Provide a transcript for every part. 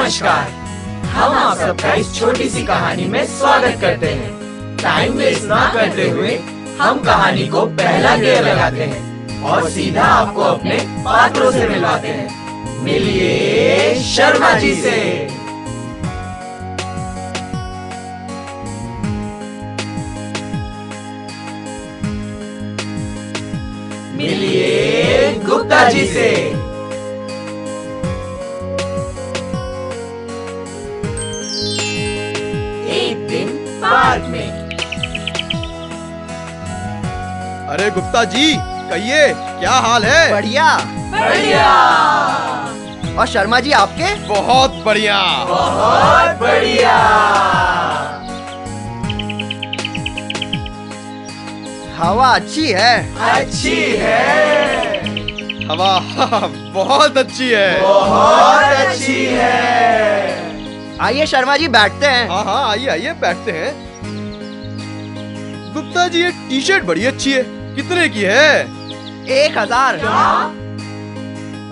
नमस्कार, हम आप सबका इस छोटी सी कहानी में स्वागत करते हैं। टाइम वेस्ट ना करते हुए हम कहानी को पहला गियर लगाते हैं और सीधा आपको अपने पात्रों से मिलवाते हैं। मिलिए शर्मा जी से। मिलिए गुप्ता जी से। एक दिन पार्क में। अरे गुप्ता जी, कहिए क्या हाल है? बढ़िया। बढ़िया। और शर्मा जी आपके? बहुत बढ़िया। बहुत बढ़िया। हवा अच्छी है। अच्छी है। हवा बहुत अच्छी है। बहुत अच्छी है। आइए शर्मा जी बैठते हैं। हाँ हाँ, आइए आइए बैठते हैं। गुप्ता जी, ये टी शर्ट बड़ी अच्छी है, कितने की है? 1000।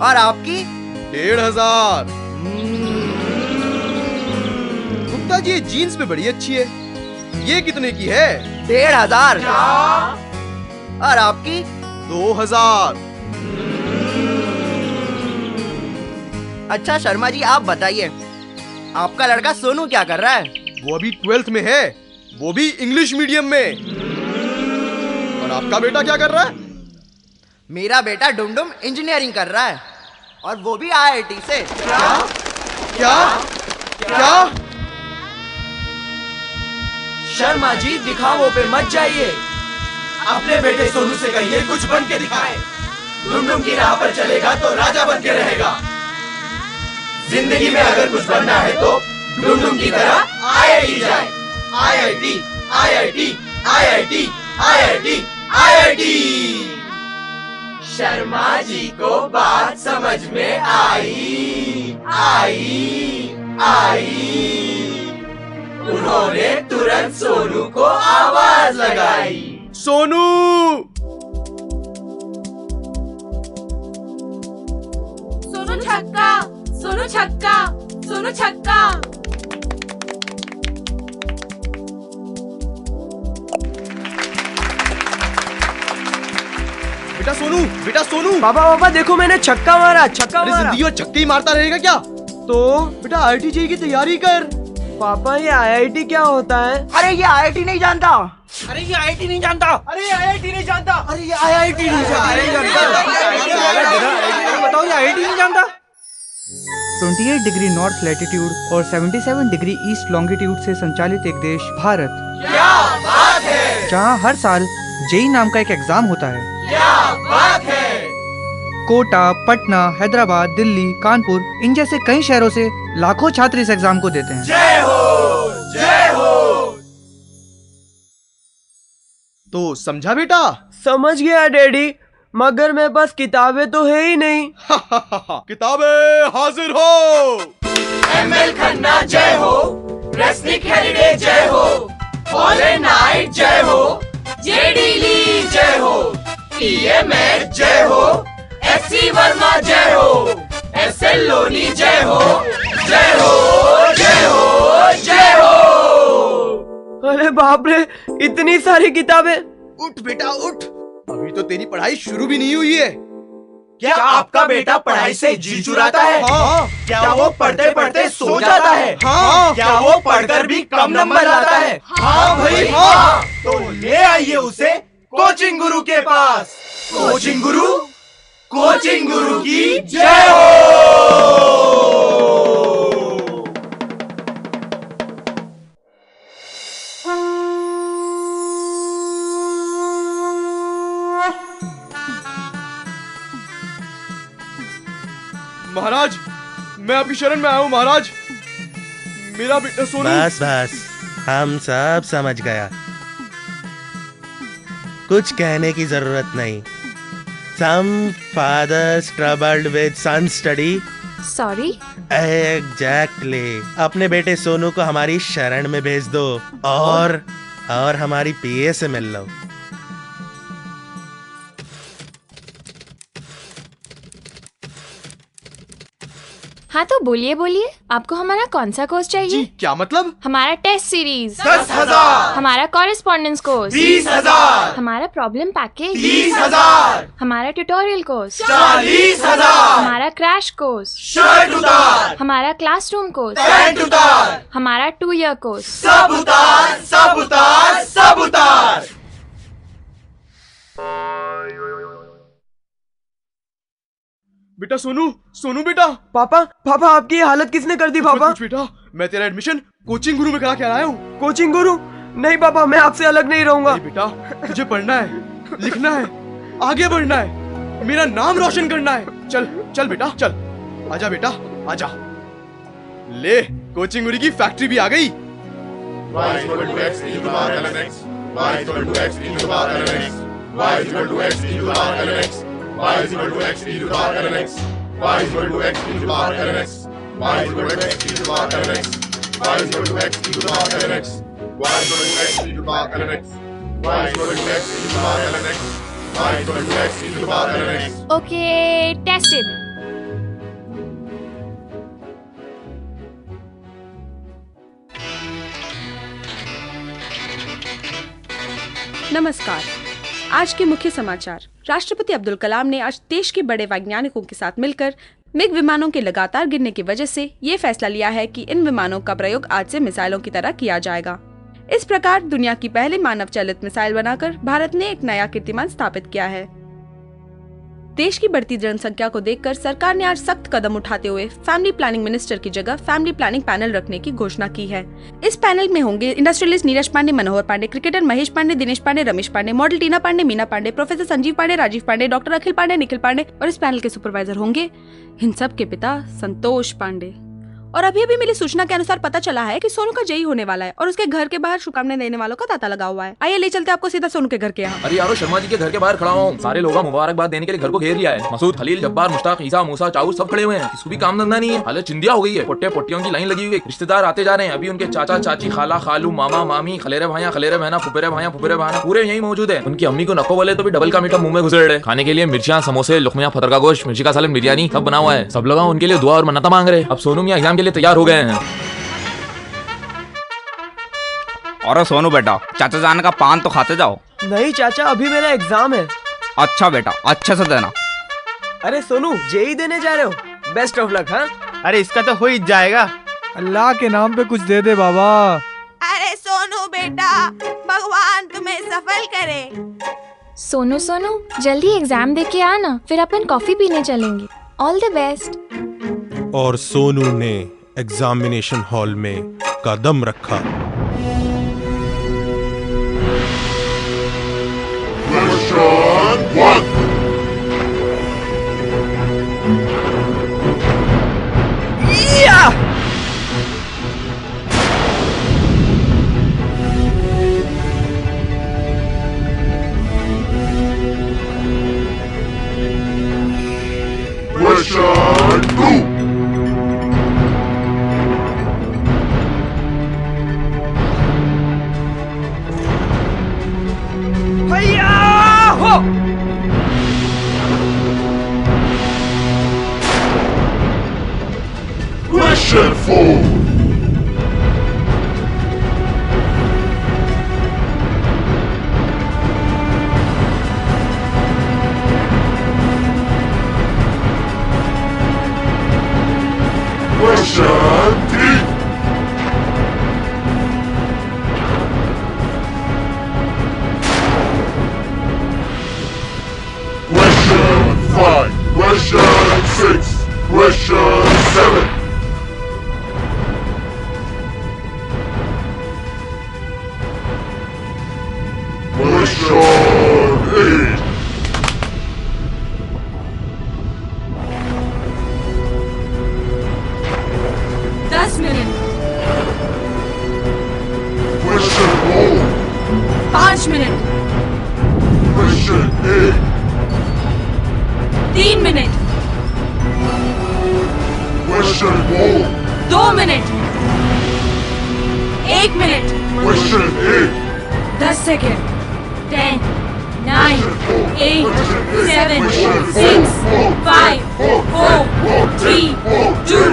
और आपकी? 1500। गुप्ता जी, ये जीन्स भी बड़ी अच्छी है, ये कितने की है? 1500। और आपकी? 2000। अच्छा शर्मा जी आप बताइए, आपका लड़का सोनू क्या कर रहा है? वो अभी 12th में है, वो भी इंग्लिश मीडियम में। और आपका बेटा क्या कर रहा है? मेरा बेटा डुमडुम इंजीनियरिंग कर रहा है, और वो भी IIT से। क्या? क्या? क्या? शर्मा जी, दिखावों पे मत जाइए। अपने बेटे सोनू से कहिए कुछ बन के दिखाए। डुमडुम की राह पर चलेगा तो राजा बन के रहेगा। जिंदगी में अगर कुछ बनना है तो डुमडुम की तरह IIT जाए। IIT, IIT, IIT, IIT, IIT। Sharma ji को बात समझ में आई। उन्होंने तुरंत सोनू को आवाज लगाई। सोनू! सोनू छक्का, सोनू छक्का, सोनू छक्का। बेटा सोनू, बेटा सोनू! पापा देखो मैंने छक्का मारा, छक्का अरे मारा। जिंदगी में छक्के ही मारता रहेगा क्या? तो बेटा IIT JEE की तैयारी कर। पापा ये IIT क्या होता है? अरे ये IIT नहीं जानता। अरे ये IIT नहीं जानता। अरे ये IIT नहीं जानता। बताओ ये IIT नहीं जानता। 28 डिग्री नॉर्थ लैटिट्यूड और 77 डिग्री ईस्ट लॉन्गिट्यूड से संचालित एक देश भारत, क्या बात है! जहां हर साल जेई नाम का एक एग्जाम होता है। क्या बात है! कोटा, पटना, हैदराबाद, दिल्ली, कानपुर, इन जैसे कई शहरों से लाखों छात्र इस एग्जाम को देते हैं। जय हो, जय हो। तो समझा बेटा? समझ गया डैडी, मगर मेरे पास किताबें तो है ही नहीं। किताबें हाजिर हो। ML खन्ना जय हो। रेस्निक हेरिडे जय हो। हॉलैंड नाइट जय हो। JD ली जय हो। TMS जय हो। FC वर्मा जय हो। SL लोनी जय हो। जय हो, जय हो, जय हो। अरे बाप रे, इतनी सारी किताबें। उठ बेटा उठ, अभी तो तेरी पढ़ाई शुरू भी नहीं हुई है। क्या आपका बेटा पढ़ाई से जी चुराता है? हाँ। क्या वो पढ़ते पढ़ते सो जाता है? हाँ। क्या वो पढ़कर भी कम नंबर लाता है? हाँ भाई हाँ। तो ले आइए उसे कोचिंग गुरु के पास। कोचिंग गुरु, कोचिंग गुरु की जय हो। महाराज, मैं आपकी शरण में आया हूँ महाराज। मेरा बेटा सोनू। बस बस, हम सब समझ गया, कुछ कहने की जरूरत नहीं। Some fathers troubled with son study. Sorry. Exactly. अपने बेटे सोनू को हमारी शरण में भेज दो और हमारी PA से मिल लो। हाँ तो बोलिए बोलिए, आपको हमारा कौन सा कोर्स चाहिए? जी क्या मतलब? हमारा टेस्ट सीरीज 10,000, हमारा कॉरेस्पॉन्डेंस कोर्स 20,000, हमारा प्रॉब्लम पैकेज 30,000, हमारा ट्यूटोरियल कोर्स 40,000, हमारा क्रैश कोर्स, शर्ट उतार, हमारा क्लासरूम कोर्स, पैंट उतार, हमारा 2 ईयर कोर्स। सब उतार, सब उतार, सब उतार। बेटा सोनू, सोनू बेटा। पापा पापा आपकी ये हालत किसने कर दी पापा? कुछ बेटा, मैं तेरा एडमिशन कोचिंग गुरु में करा के आया हूँ। कोचिंग गुरु? नहीं पापा, मैं आपसे अलग नहीं रहूंगा। नहीं बेटा, तुझे पढ़ना है, लिखना है, आगे बढ़ना है, मेरा नाम रोशन करना है। चल चल बेटा चल, आजा बेटा आजा। ले, कोचिंग गुरु की फैक्ट्री भी आ गई। Y is equal to x e to the power ln x. Y is equal to x e to the power ln x. Y is equal to x e to the power ln x. Y is equal to x e to the power ln x. Y is equal to x e to the power ln x. Y is equal to x e to the power ln x. Y is equal to x e to the power ln x. Y is equal to x e to the power ln x. Y is equal to x e to the power ln x. Y is equal to x e to the power ln x. Okay, tested. नमस्कार। आज के मुख्य समाचार। राष्ट्रपति अब्दुल कलाम ने आज देश के बड़े वैज्ञानिकों के साथ मिलकर मिग विमानों के लगातार गिरने की वजह से ये फैसला लिया है कि इन विमानों का प्रयोग आज से मिसाइलों की तरह किया जाएगा। इस प्रकार दुनिया की पहली मानव चालित मिसाइल बनाकर भारत ने एक नया कीर्तिमान स्थापित किया है। देश की बढ़ती जनसंख्या को देखकर सरकार ने आज सख्त कदम उठाते हुए फैमिली प्लानिंग मिनिस्टर की जगह फैमिली प्लानिंग पैनल रखने की घोषणा की है। इस पैनल में होंगे इंडस्ट्रियलिस्ट नीरज पांडे, मनोहर पांडे, क्रिकेटर महेश पांडे, दिनेश पांडे, रमेश पांडे, मॉडल टीना पांडे, मीना पांडे, प्रोफेसर संजीव पांडे, राजीव पांडे, डॉक्टर अखिल पांडे, निखिल पांडे और इस पैनल के सुपरवाइजर होंगे इन सब के पिता संतोष पांडे। और अभी अभी मिली सूचना के अनुसार पता चला है कि सोनू का जयी होने वाला है और उसके घर के बाहर शुभकामनाएं देने वालों का तांता लगा हुआ है। आइए ले चलते आपको सीधा सोनू के घर के यहाँ। अरे यारो, शर्मा जी के घर के बाहर खड़ा हूँ। सारे लोग मुबारकबाद देने के लिए घर को घेर लिया है। मसूद, खलील, जब्बार, मुश्ताक, ईसा, मूसा, चाऊर सब खड़े हुए हैं। किसी भी काम धंधा नहीं है। हालत चिंदिया हो गई है। पोट्टे पोटियों की लाइन लगी हुई है। रिश्तेदार आते जा रहे हैं। अभी उनके चाचा चाची, खाला खालू, मामा मामी, खलेरे भाइयां, खलेरे बहना, फुफेरे भाइयां, फुफेरे बहना पूरे यही मौजूद है। उनकी अम्मी को नको बोले तो भी डबल का मीठा मुंह में घुसेड़ रहे। खाने के लिए मिर्चियां, समोसे, लुकमिया, फतर का गोश्त, मिर्ची का सालन, बिरयानी सब बना हुआ है। सब लोग उनके लिए दुआ और मन्नत मांग रहे। अब सोनू मियां एग्जाम के लिए तैयार हो गए हैं। और सोनू बेटा, चाचा जान का पान तो खाते जाओ। नहीं चाचा, अभी मेरा एग्जाम है। अच्छा बेटा, अच्छे से देना। अरे सोनू, जेई देने जा रहे हो? Best of luck. हाँ, अरे इसका तो हो ही जाएगा। अल्लाह के नाम पे कुछ दे दे बाबा। अरे सोनू बेटा, भगवान तुम्हें सफल करे। सोनू सोनू, जल्दी एग्जाम दे के आना, फिर अपन कॉफी पीने चलेंगे। All the best. और सोनू ने एग्जामिनेशन हॉल में कदम रखा। Question 1. Question 2. Question 4. Question 3. Question 5. Question 6. Question 7. Question 8. Question 9. 5 minute. Question 8. 3 minute. Question 4. 2 minute. 1 minute. Question 8. 10 second. 10, 9, 8, 7, 6, 5, 4, 3, 2,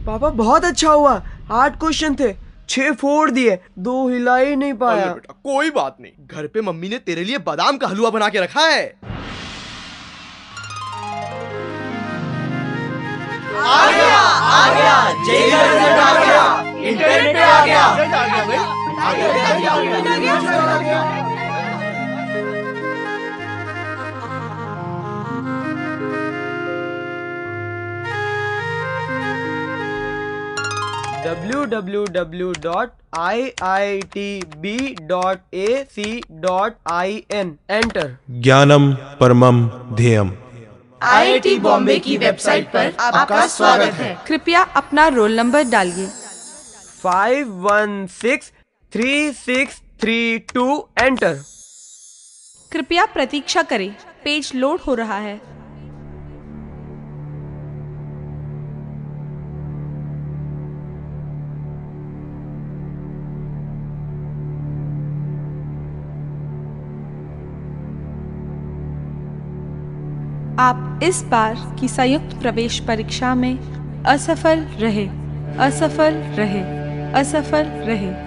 पापा बहुत अच्छा हुआ, 8 क्वेश्चन थे, 6 फोड़ दिए, 2 हिला ही नहीं पाया। अरे बेटा कोई बात नहीं, घर पे मम्मी ने तेरे लिए बादाम का हलवा बना के रखा है। आ गया जेई का रिजल्ट आ गया, इंटरनेट पे आ गया। www.iitb.ac.in enter. ज्ञानम परमम ध्येयम। आईआईटी बॉम्बे की वेबसाइट पर आपका स्वागत है। कृपया अपना रोल नंबर डालिए। 51636332 एंटर। कृपया प्रतीक्षा करें, पेज लोड हो रहा है। आप इस बार की संयुक्त प्रवेश परीक्षा में असफल रहे, असफल रहे, असफल रहे।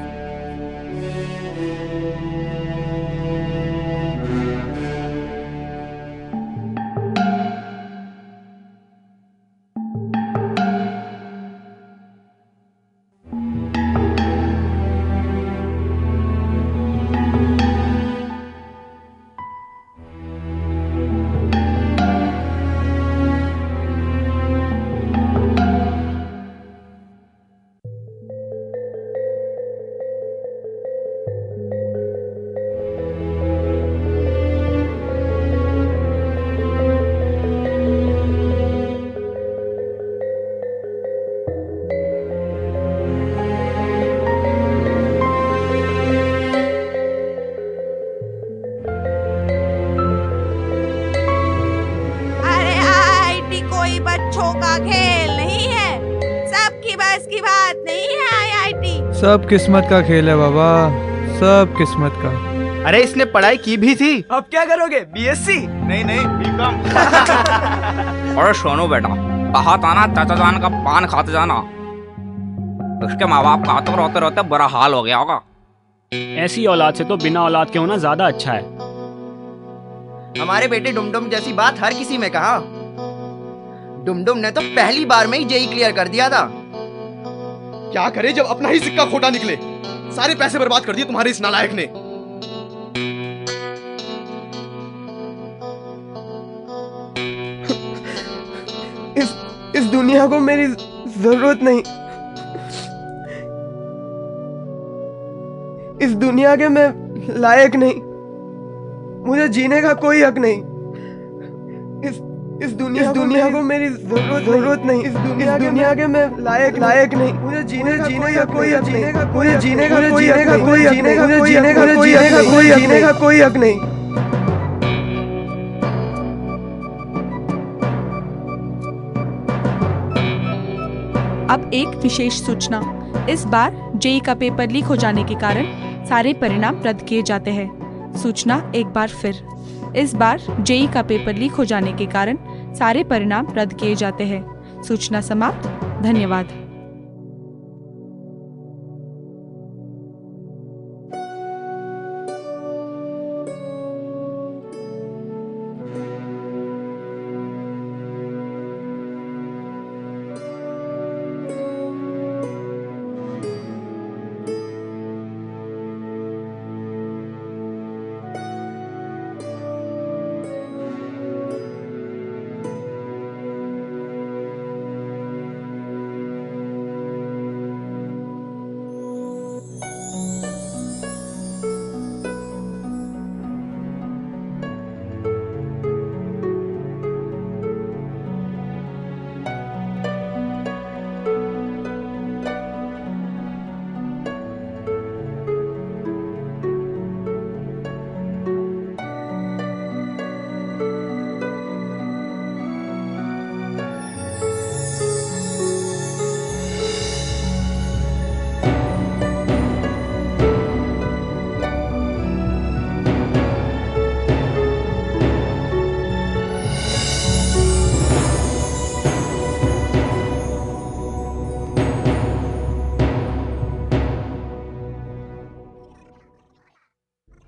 सब किस्मत का खेल है बाबा, सब किस्मत का। अरे इसने पढ़ाई की भी थी। अब क्या करोगे, बीएससी? नहीं बीकॉम। अरे सोनू बेटा, कहा था ना चाचा जान का पान खाते जाना। उसके माँ बाप का तो रोते रोते बुरा हाल हो गया होगा। ऐसी औलाद से तो बिना औलाद के होना ज्यादा अच्छा है। हमारे बेटे डुमडुम जैसी बात हर किसी में कहा। डुमडुम ने तो पहली बार में ही जेई क्लियर कर दिया था। क्या करे जब अपना ही सिक्का खोटा निकले। सारे पैसे बर्बाद कर दिए तुम्हारे इस नालायक ने। इस दुनिया को मेरी जरूरत नहीं। इस दुनिया के मैं लायक नहीं। मुझे जीने का कोई हक नहीं। इस दुनिया को मेरी जरूरत नहीं। इस दुनिया के मैं लायक नहीं। मुझे जीने का कोई हक नहीं। मुझे जीने का कोई हक नहीं। अब एक विशेष सूचना। इस बार जेई का पेपर लीक हो जाने के कारण सारे परिणाम रद्द किए जाते हैं। सूचना एक बार फिर। इस बार जेई का पेपर लीक हो जाने के कारण सारे परिणाम रद्द किए जाते हैं। सूचना समाप्त। धन्यवाद।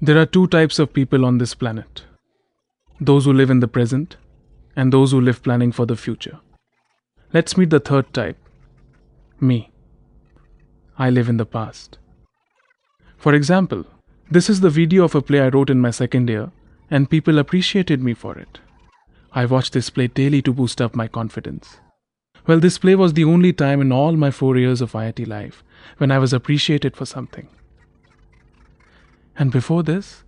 There are two types of people on this planet. Those who live in the present and those who live planning for the future. Let's meet the third type. Me. I live in the past. For example, this is the video of a play I wrote in my second year and people appreciated me for it. I watch this play daily to boost up my confidence. Well, this play was the only time in all my 4 years of IIT life when I was appreciated for something. And before this,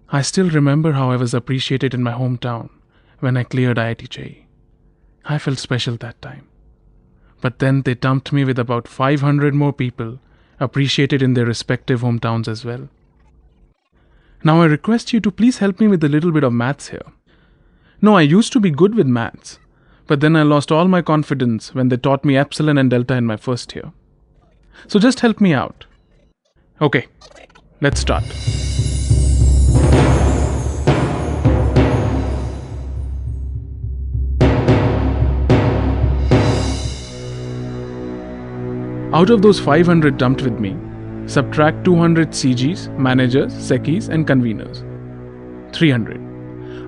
I still remember how I was appreciated in my hometown when I cleared IIT JEE. I felt special that time. But then they dumped me with about 500 more people appreciated in their respective hometowns as well. Now I request you to please help me with a little bit of maths here. No, I used to be good with maths, but then I lost all my confidence when they taught me epsilon and delta in my first year. So just help me out. Okay, let's start. Out of those 500 dumped with me, subtract 200 CGs, managers, secchies and conveners. 300.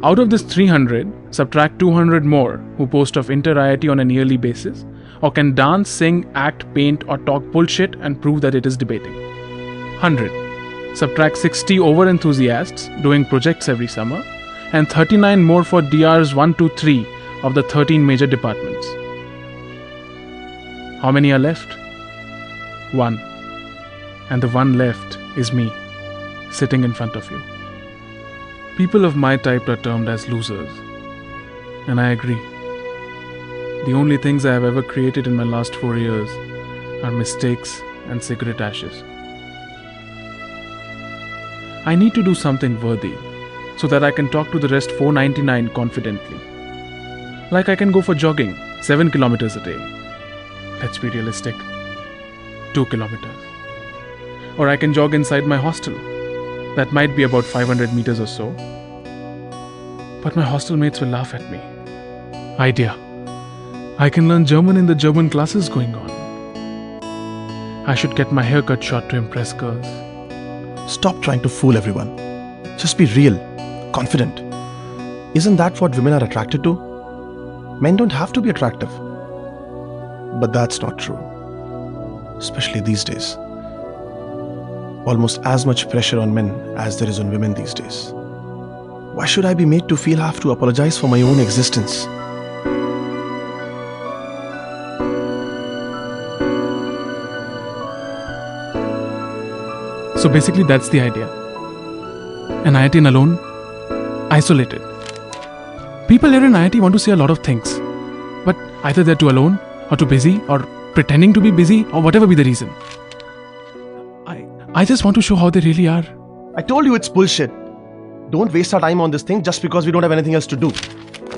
Out of this 300, subtract 200 more who post off inter-IIT on a yearly basis or can dance, sing, act, paint or talk bullshit and prove that it is debating. 100. Subtract 60 over-enthusiasts doing projects every summer and 39 more for DRs 1 to 3 of the 13 major departments. How many are left? 1. And the one left is me, sitting in front of you. People of my type are termed as losers. And I agree. The only things I have ever created in my last 4 years are mistakes and cigarette ashes. I need to do something worthy so that I can talk to the rest 499 confidently. Like I can go for jogging 7 kilometers a day. Let's be realistic. 2 kilometers. Or I can jog inside my hostel. That might be about 500 meters or so. But my hostel mates will laugh at me. Idea. I can learn German in the German classes going on. I should get my hair cut short to impress girls. Stop trying to fool everyone. Just be real, confident. Isn't that what women are attracted to? Men don't have to be attractive. But that's not true. Especially these days. Almost as much pressure on men as there is on women these days. Why should I be made to feel I have to apologize for my own existence? So basically that's the idea. An IITian alone, isolated. People here in IIT want to say a lot of things. But either they're too alone, or too busy, or pretending to be busy, or whatever be the reason. I just want to show how they really are. I told you it's bullshit. Don't waste our time on this thing just because we don't have anything else to do.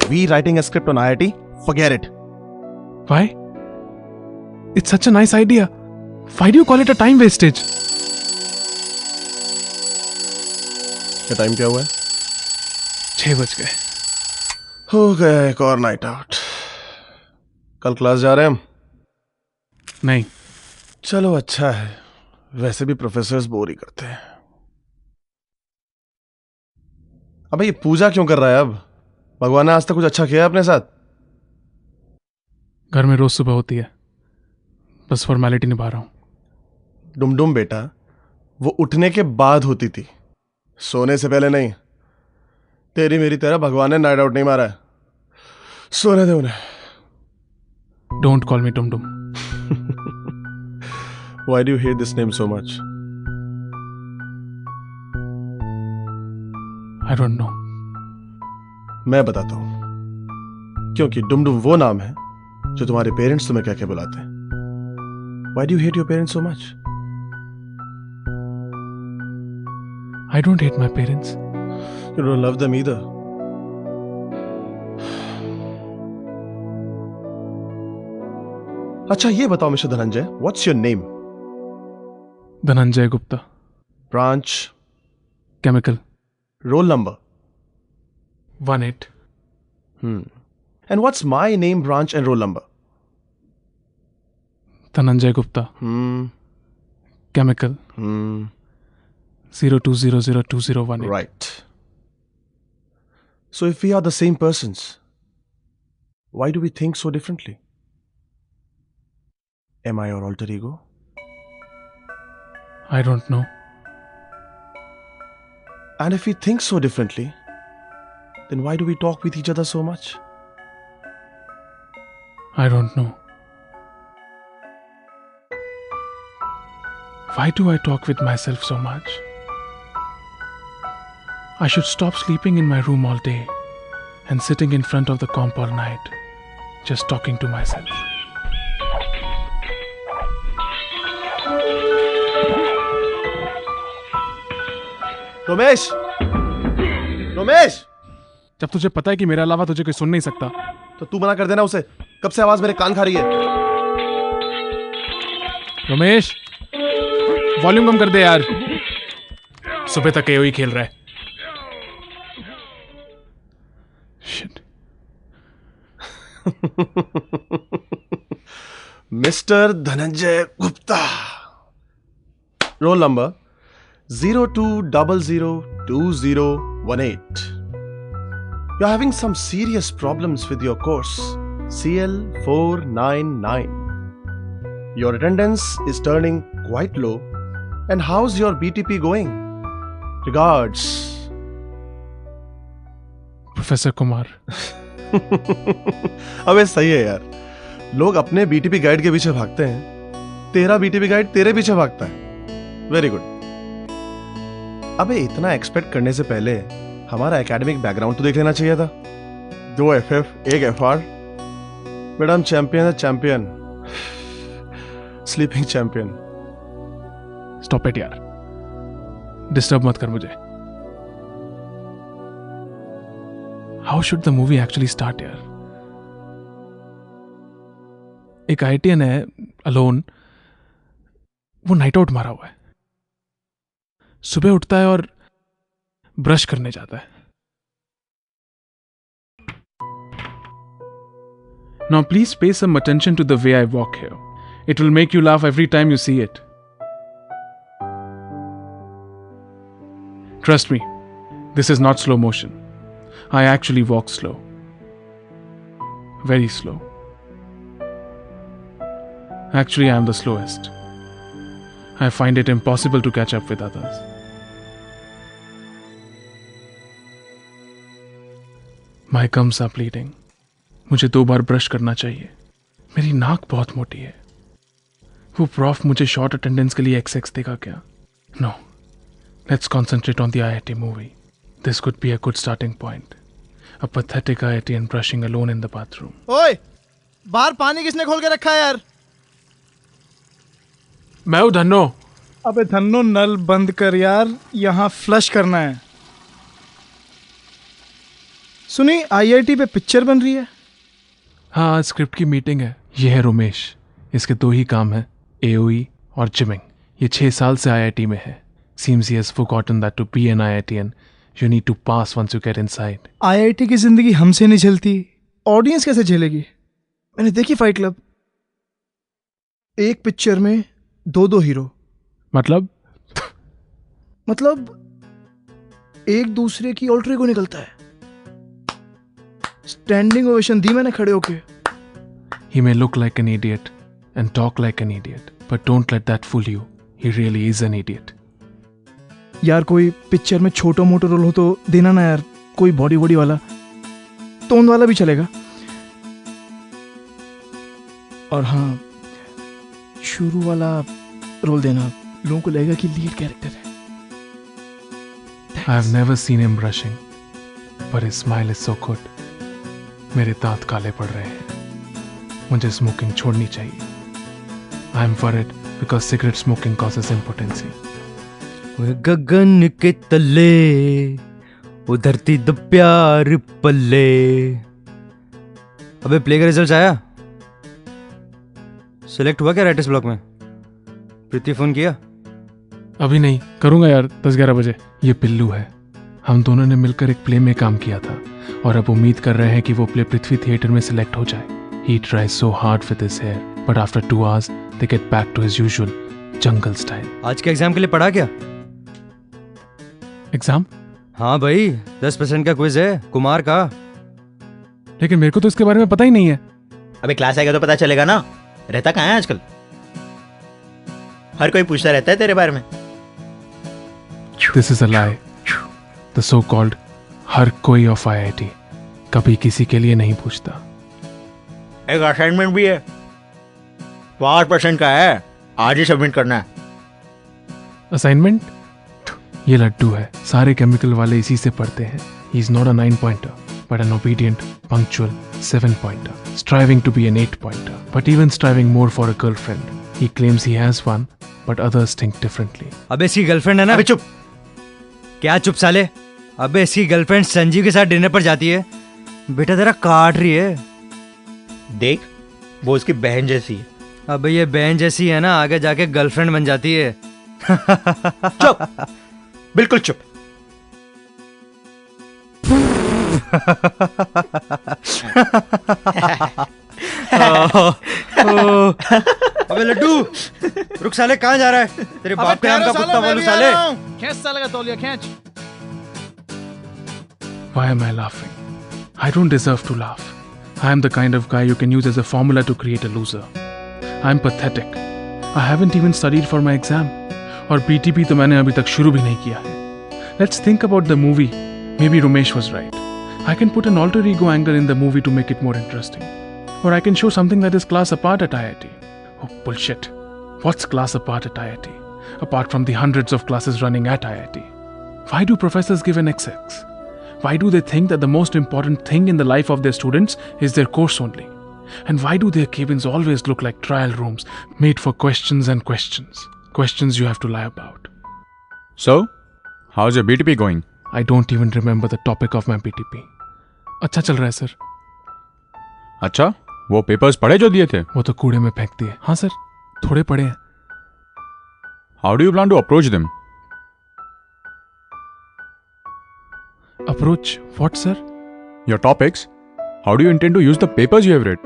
We writing a script on IIT? Forget it. Why? It's such a nice idea. Why do you call it a time wastage? क्या time क्या हुआ है? 6 बज गए. हो गया एक और नाइट आउट. कल क्लास जा रहे हैं हम? नहीं. चलो अच्छा है. वैसे भी प्रोफेसर्स बोर ही करते हैं. अबे ये पूजा क्यों कर रहा है अब? भगवान ने आज तक कुछ अच्छा किया अपने साथ? घर में रोज सुबह होती है. बस फॉर्मेलिटी निभा रहा हूं. डुमडुम बेटा, वो उठने के बाद होती थी, सोने से पहले नहीं. तेरी मेरी तरह भगवान ने नाइट आउट नहीं मारा है. सोने दे उन्हें. Don't call me dumdum. Why do you hate this name so much? I don't know. मैं बताता हूं. क्योंकि डुमडुम वो नाम है जो तुम्हारे पेरेंट्स तुम्हें कह के बुलाते हैं. Why do you hate your parents so much? I don't hate my parents. You don't love them either. अच्छा ये बताओ mister Dhananjay, what's your name? Dhananjay Gupta. Branch? Chemical. Roll number? 18. And what's my name, branch and roll number? Dhananjay Gupta. Chemical. 02002018. Right. So if we are the same persons, why do we think so differently? Am I your alter ego? I don't know. And if we think so differently, then why do we talk with each other so much? I don't know. Why do I talk with myself so much? I should stop sleeping in my room all day and sitting in front of the comp all night, just talking to myself. Romesh! Romesh! जब तुझे पता है कि मेरे अलावा तुझे कोई सुन नहीं सकता, तो तू मना कर देना उसे। कब से आवाज मेरे कान खा रही है। रमेश, वॉल्यूम कम कर दे यार। सुबह तक एओई खेल रहा है। Shit. Mister Dhananjay Gupta, roll number 02002018. You're having some serious problems with your course, CL499. Your attendance is turning quite low. And how's your BTP going? Regards. Professor Kumar. अबे सही है यार, लोग अपने बीटीपी गाइड के पीछे भागते हैं, तेरा बीटीपी गाइड तेरे पीछे भागता है। Very good. अबे इतना एक्सपेक्ट करने से पहले हमारा एकेडमिक बैकग्राउंड तो देख लेना चाहिए था। 2 FF, 1 FR। बेटा हम चैंपियन है, champion, sleeping champion. Stop it यार, डिस्टर्ब मत कर मुझे। How should the movie actually start यार? एक आईटीएन है अलोन, वो नाइट आउट मारा हुआ है, सुबह उठता है और ब्रश करने जाता है। Now please pay some attention to the way I walk here. It will make you laugh every time you see it. Trust me, this is not slow motion. I actually walk slow. Very slow. Actually, I am the slowest. I find it impossible to catch up with others. My gums are bleeding. मुझे 2 बार brush करना चाहिए। मेरी नाक बहुत मोटी है। वो prof मुझे शॉर्ट अटेंडेंस के लिए XX देगा क्या? No. Let's concentrate on the IIT movie. This could be a good starting point. A pathetic IITian brushing alone in the bathroom. ओए, बाहर पानी किसने खोल के रखा है यार? मैं हूं धन्नो। अबे धन्नो, नल बंद कर यार, यहाँ फ्लश करना है। सुनी, IIT पे पिक्चर बन रही है। हाँ, आज स्क्रिप्ट की मीटिंग है। ये है रोमेश, इसके 2 ही काम है, AOE और जिमिंग। ये 6 साल से IIT में है। Seems he has forgotten that to be an IITian, you need to pass once you get inside. IIT की जिंदगी हमसे नहीं झेलती, ऑडियंस कैसे झेलेगी? मैंने देखी फाइट क्लब, एक पिक्चर में 2 हीरो। मतलब एक दूसरे की ऑल्टर ईगो निकलता है। स्टैंडिंग ओवेशन दी मैंने खड़े होके। He may look like an idiot and talk like an idiot, but don't let that fool you. He really is an idiot. यार कोई पिक्चर में छोटा मोटा रोल हो तो देना ना यार, कोई बॉडी वाला, टोन वाला भी चलेगा। और हाँ, शुरू वाला रोल देना, लोगों को लगेगा कि लीड कैरेक्टर है। I have never seen him brushing, but his smile is so good. मेरे दांत काले पड़ रहे हैं, मुझे स्मोकिंग छोड़नी चाहिए। I am worried because cigarette smoking causes impotency. गगन के तले वो धरती द प्यार पल्ले। अबे प्ले का रिजल्ट आया? सिलेक्ट हुआ क्या राइटर्स ब्लॉक में? प्रीति फोन किया? अभी नहीं, करूंगा यार 10-11 बजे। ये पिल्लू है, हम दोनों ने मिलकर एक प्ले में काम किया था और अब उम्मीद कर रहे हैं कि वो प्ले पृथ्वी थिएटर में सिलेक्ट हो जाए। He tries so hard with his hair, but after 2 hours they get back to his usual jungle style. आज के एग्जाम के लिए पढ़ा क्या? एग्जाम? हाँ भाई, 10% का क्विज है कुमार का। लेकिन मेरे को तो इसके बारे में पता ही नहीं है। अबे क्लास आएगा तो पता चलेगा ना। रहता कहाँ है आजकल? हर कोई पूछता रहता है तेरे बारे में। This is a lie. The so-called हर कोई ऑफ IIT कभी किसी के लिए नहीं पूछता। एक असाइनमेंट भी है, 5% का है, आज ही सबमिट करना है। असाइनमेंट? ये लड्डू है, सारे केमिकल वाले इसी से पढ़ते हैं। He is not a 9-pointer, but an obedient, punctual 7-pointer, striving to be an 8-pointer, but even striving more for a girlfriend. He claims he has one, but others think differently. अबे इसकी girlfriend है ना? अबे चुप। क्या चुप साले? अबे इसकी गर्लफ्रेंड संजीव के साथ डिनर पर जाती है। बेटा तेरा काट रही है। देख, वो उसकी बहन जैसी है। अबे ये बहन जैसी है ना, आगे जाके गर्लफ्रेंड बन जाती है। चुप, बिल्कुल चुप। अबे लड्डू, रुक साले, कहाँ जा रहा है? तेरे बाप के नाम का कुत्ता बोलू साले। खींच साले का तौलिया, खींच। Why am I laughing? I don't deserve to laugh. I am the kind of guy you can use as a formula to create a loser. I am pathetic. I haven't even studied for my exam. और BTP तो मैंने अभी तक शुरू भी नहीं किया है. Let's think about the movie. Maybe Ramesh was right. I can put an alter ego angle in the movie to make it more interesting. Or I can show something that is class apart at IIT. Oh, bullshit. What's class apart at IIT? Apart from the hundreds of classes running at IIT. Why do professors give an XX? Why do they think that the most important thing in the life of their students is their course only? And why do their cabins always look like trial rooms made for questions and questions? Questions you have to lie about. So, how's your BTP going? I don't even remember the topic of my BTP. अच्छा चल रहा है sir. अच्छा, वो papers पढ़े जो दिए थे? वो तो कूड़े में फेंक दिए। हाँ सर, थोड़े पढ़े हैं। How do you plan to approach them? Approach what, sir? Your topics? How do you intend to use the papers you have read?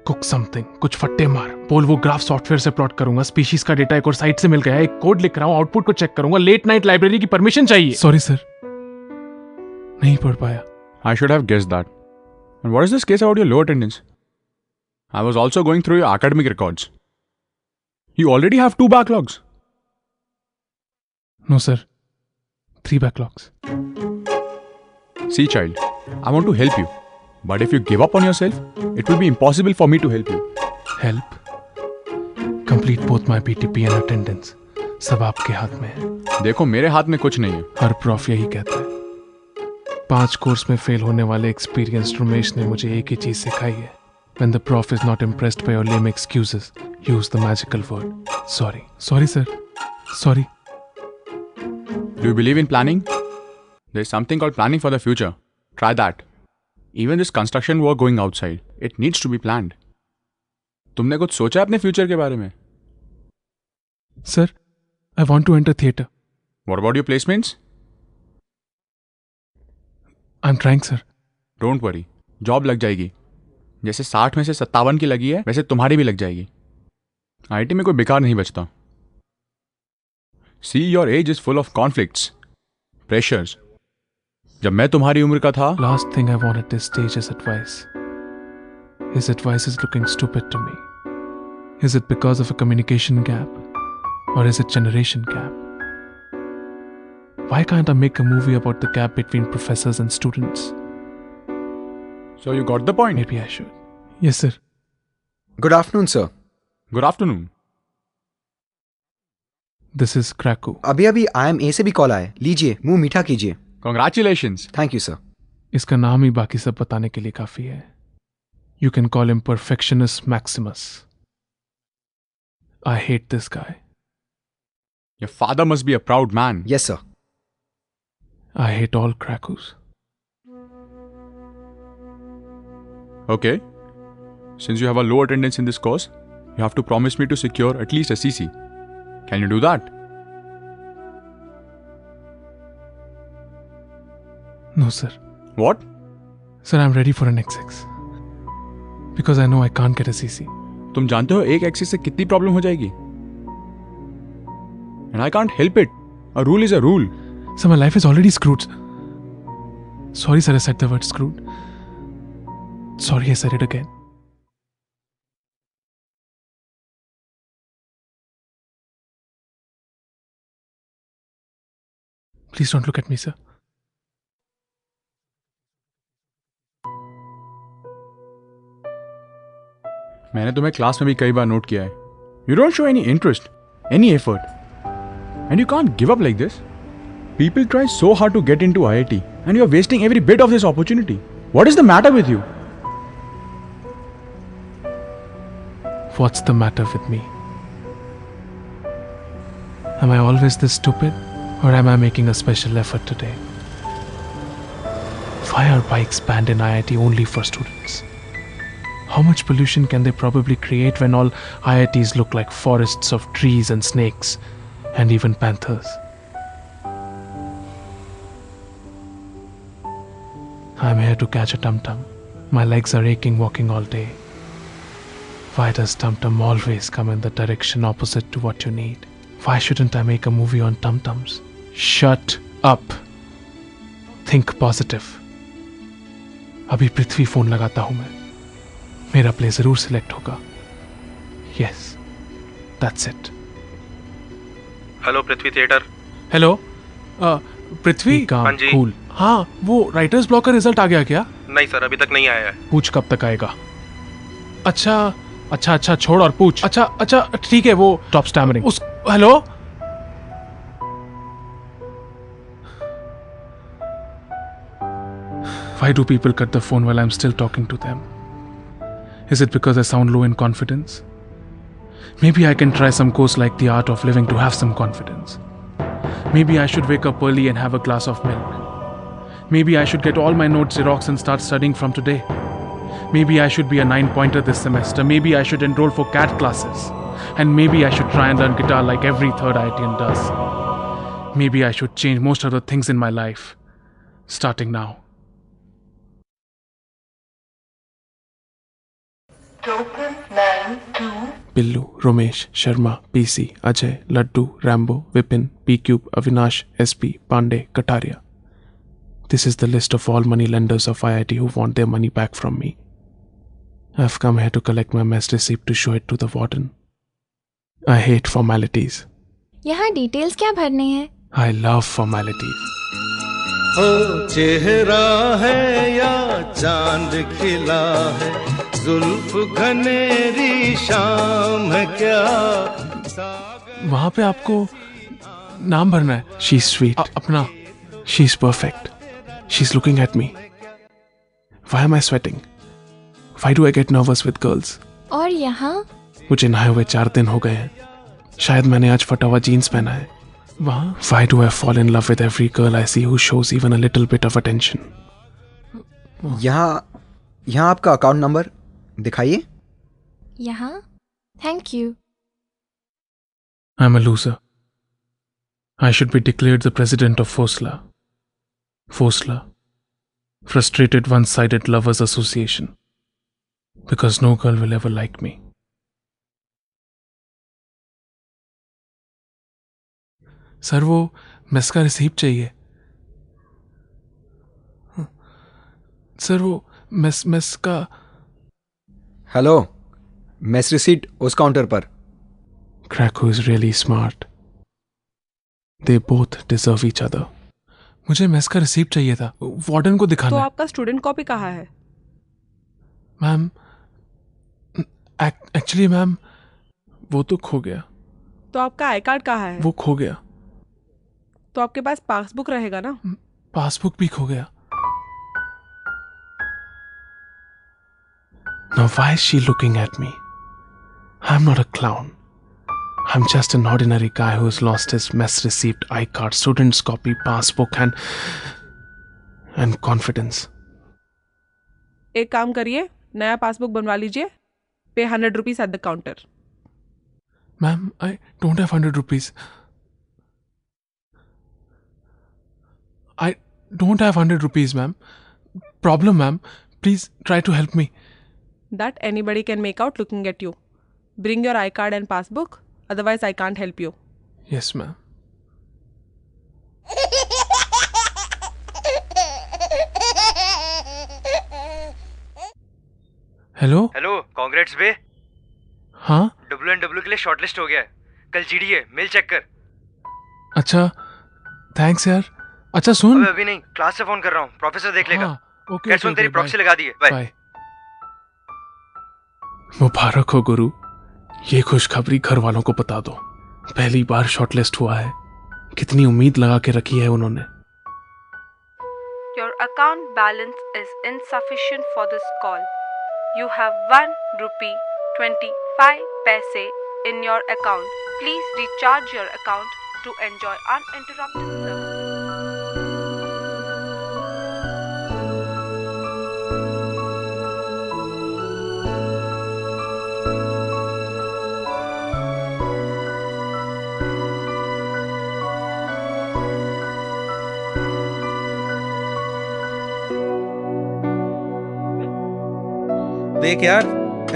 Cook something. कुछ फट्टे मार। बोल वो ग्राफ सॉफ्टवेयर से प्लॉट करूंगा, स्पीशीज का डेटा एक और साइट से मिल गया है, एक कोड लिख रहा हूँ, आउटपुट को चेक करूंगा, लेट नाइट लाइब्रेरी की परमिशन चाहिए। सॉरी सर, नहीं पढ़ पाया। I should have guessed that. And what is this case about your low attendance? I was also going through your academic records. You already have 2 backlogs. No sir, 3 backlogs. See child, I want to help you. But if you give up on yourself, it will be impossible for me to help you. Help? Complete both my BTP and attendance. सब आपके हाथ में है। देखो मेरे हाथ में कुछ नहीं है। हर प्रॉफ यही कहता है। 5 कोर्स में फेल होने वाले एक्सपीरियंस्ड रमेश ने मुझे एक ही चीज सिखाई है। When the prof is not impressed by your lame excuses, use the magical word. Sorry. Sorry sir. Sorry. Do you believe in planning? There is something called planning for the future. Try that. Even this construction work going outside, it needs to be planned. तुमने कुछ सोचा अपने future के बारे में? Sir, I want to enter theatre. What about your placements? I'm trying, sir. Don't worry, job लग जाएगी। जैसे 60 में से 57 की लगी है, वैसे तुम्हारी भी लग जाएगी। आईटी में कोई बेकार नहीं बचता। See, your age is full of conflicts, pressures. जब मैं तुम्हारी उम्र का था, Last thing I want at this stage is advice. His advice is looking stupid to me. Is it because of a communication gap? Or is it generation gap? Why can't I make a movie about the gap between professors and students? So you got the point? Maybe I should. Yes, sir. Good afternoon, sir. Good afternoon. This is Krakow. अभी IMA से भी call आया। लीजिए, मुंह मीठा कीजिए। Congratulations. Thank you, sir. इसका नाम ही बाकी सब बताने के लिए काफी है। You can call him Perfectionist Maximus. I hate this guy. Your father must be a proud man. Yes, sir. I hate all Krakows. Okay. Since you have a low attendance in this course, you have to promise me to secure at least a CC. Can you do that? No, sir. What? Sir, I'm ready for an XX. Because I know I can't get a CC. तुम जानते हो एक axis से कितनी problem हो जाएगी? And I can't help it. A rule is a rule. Sir, my life is already screwed. Sorry, sir, I said the word screwed. Sorry, I said it again. Please don't look at me, sir. मैंने तुम्हें class में भी कई बार note किया है. You don't show any interest, any effort. And you can't give up like this. People try so hard to get into IIT and you're wasting every bit of this opportunity. What is the matter with you? What's the matter with me? Am I always this stupid? Or am I making a special effort today? Why are bikes banned in IIT only for students? How much pollution can they probably create when all IITs look like forests of trees and snakes and even panthers? I'm here to catch a tum-tum. My legs are aching walking all day. Why does tum-tum always come in the direction opposite to what you need? Why shouldn't I make a movie on tum-tums? Shut up. Think positive. अभी पृथ्वी phone लगाता हूं मैं. मेरा play जरूर select होगा. Yes, that's it. Hello Prithvi theatre. Hello Prithvi. हाँ जी. Cool. हाँ, वो राइटर्स ब्लॉक का रिजल्ट आ गया क्या? नहीं सर, अभी तक नहीं आया है. पूछ कब तक आएगा? अच्छा छोड़ और पूछ. अच्छा ठीक है. वो टॉप स्टैमरिंग उस. Hello. Why do people cut the phone while I'm still talking to them? Is it because I sound low in confidence? Maybe I can try some course like The Art of Living to have some confidence. Maybe I should wake up early and have a glass of milk. Maybe I should get all my notes Xerox and start studying from today. Maybe I should be a 9-pointer this semester. Maybe I should enroll for CAT classes. And maybe I should try and learn guitar like every third IITian does. Maybe I should change most of the things in my life. Starting now. Billu, Romesh, Sharma, PC, Ajay, Laddu, Rambo, Vipin, P-Cube, Avinash, SP, Pandey, Kataria. This is the list of all money lenders of IIT who want their money back from me. I've come here to collect my mess receipt to show it to the warden. I hate formalities. यहाँ details क्या भरने हैं? I love formalities. ओ चेहरा है या चांद खिला है, जुल्फ घनेरी शाम है क्या. वहाँ पे आपको नाम भरना है. She's sweet. अपना. She's perfect. She's looking at me. Why am I sweating? Why do I get nervous with girls? और यहाँ? मुझे नहाए हुए 4 दिन हो गए हैं. शायद मैंने आज फटा हुआ जीन्स पहना है. वहाँ? Why do I fall in love with every girl I see who shows even a little bit of attention? यहाँ आपका अकाउंट नंबर दिखाइए. यहाँ? Thank you. I'm a loser. I should be declared the president of FOSLA. FOSLA. Frustrated One-Sided Lovers Association. Because no girl will ever like me. Sir वो mess का receipt चाहिए. Sir वो mess का. Hello, mess receipt उस counter पर. Krakow is really smart. They both deserve each other. मुझे mess का receipt चाहिए था. वार्डन को दिखाना. तो आपका स्टूडेंट कॉपी कहाँ है? मैम एक्चुअली मैम वो तो खो गया. तो आपका आई कार्ड कहाँ है? वो खो गया. तो आपके पास पासबुक रहेगा ना? पासबुक भी खो गया. Now why is she looking at me? I'm not a clown. I'm just an ordinary guy who's lost his mess receipt, iCard, student's copy, passbook and confidence. एक काम करिए, नया पासबुक बनवा लीजिए. Pay 100 rupees at the counter. Ma'am, I don't have 100 rupees. I don't have 100 rupees, ma'am. Problem, ma'am. Please try to help me. That anybody can make out looking at you. Bring your iCard and passbook. Otherwise, I can't help you. Yes, ma'am. Hello hello, congrats बे। हाँ WNW के लिए shortlist हो गया है। कल GD है, mail check कर। अच्छा थैंक्स यार। अच्छा सुन। अबे अभी नहीं, क्लास से फोन कर रहा हूँ, प्रोफेसर देख लेगा। ओके खैर सुन, तेरी प्रॉक्सी लगा दी है। बाय। मुबारक हो गुरु, ये खुशखबरी घर वालों को बता दो। पहली बार शॉर्टलिस्ट हुआ है। कितनी उम्मीद लगा के रखी है उन्होंने। Your account balance is insufficient for this call. You have 1 rupee 25 paise in your account. Please recharge your account to enjoy uninterrupted service. देख यार,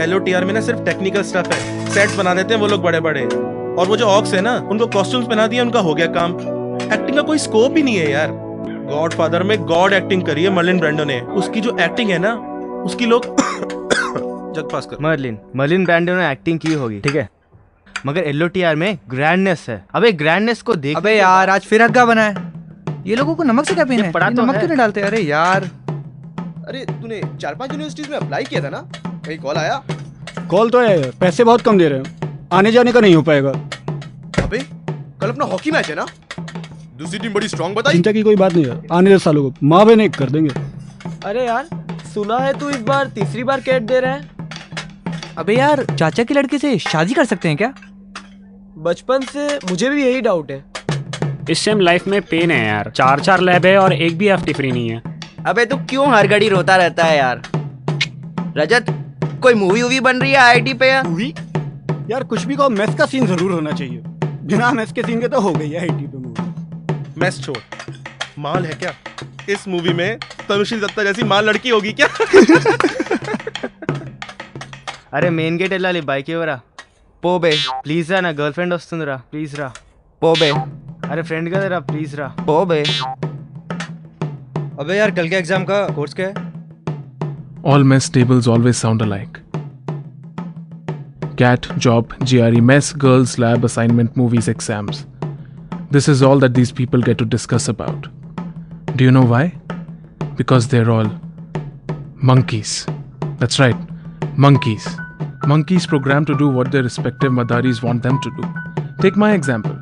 LOTR में ना सिर्फ टेक्निकल स्टफ है। सेट्स बना देते हैं वो लोग बड़े बड़े, और वो जो ऑक्स है ना, उनको कॉस्ट्यूम्स पहना दिया, उनका हो गया काम। एक्टिंग का कोई स्कोप ही नहीं है यार। गॉडफादर में गॉड एक्टिंग करी है मर्लिन ब्रैंडो ने। उसकी जो एक्टिंग है ना, उसकी लोग जग पास कर। मर्लिन ब्रैंडो ने एक्टिंग की होगी, ठीक है, मगर LOTR में ग्रैंडनेस है। अबे ग्रैंडनेस को देख। अबे यार, आज फिर अग्गा बना है। ये लोगों को नमक से क्या पीना है? नमक क्यों नहीं डालते? अरे यार, अरे तूने 4-5 यूनिवर्सिटीज में अप्लाई किया था ना, कहीं कॉल आया? कॉल तो है, पैसे बहुत कम दे रहे हैं, आने जाने का नहीं हो पाएगा। अबे कल अपना हॉकी मैच है ना, दूसरी टीम बड़ी स्ट्रांग बताई। चिंता की कोई बात नहीं है, आने दे सालों को, माँ बहन एक कर देंगे। अरे यार, सुना है तू इस बार तीसरी बार कैट दे रहा है। अबे यार, चाचा की लड़की से शादी कर सकते हैं क्या? बचपन से मुझे भी यही डाउट है। इस सेम लाइफ में पेन है यार। 4 लैब है और एक भी FT फ्री नहीं है। अबे तू क्यों हर घड़ी रोता रहता है यार? रजत, कोई मूवी बन रही है IIT पे यार? मूवी? यार कुछ भी कहो, मेस का सीन जरूर होना चाहिए। बिना मेस के सीन के तो हो गई है IIT पे मूवी। मेस छोड़, माल है क्या इस मूवी में? तनुश्री दत्ता जैसी माल लड़की होगी क्या? अरे मेन गेट వెళ్ళాలి బైక్ ఎవరా? పోబే ప్లీజ్ రా, నా గర్ల్ ఫ్రెండ్ వస్తుందిరా, ప్లీజ్ రా. పోబే, అరే ఫ్రెండ్ కదరా, ప్లీజ్ రా. పోబే. अबे यार, कल के एग्जाम का कोर्स क्या है? All mess tables always sound alike. CAT, job, GRE, mess, girls, lab, assignment, movies, exams. This is all that these people get to discuss about. Do you know why? Because they're all monkeys. That's right, monkeys. Monkeys programmed to do what their respective madaris want them to do. Take my example.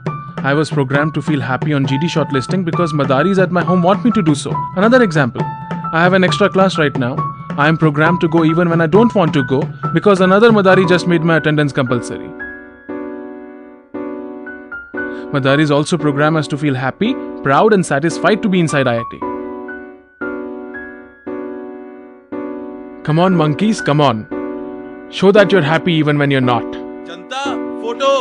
I was programmed to feel happy on GD shortlisting because madaris at my home want me to do so. Another example. I have an extra class right now. I am programmed to go even when I don't want to go because another madari just made my attendance compulsory. Madaris also program us to feel happy, proud and satisfied to be inside IIT. Come on monkeys, come on. Show that you're happy even when you're not. Janata photo.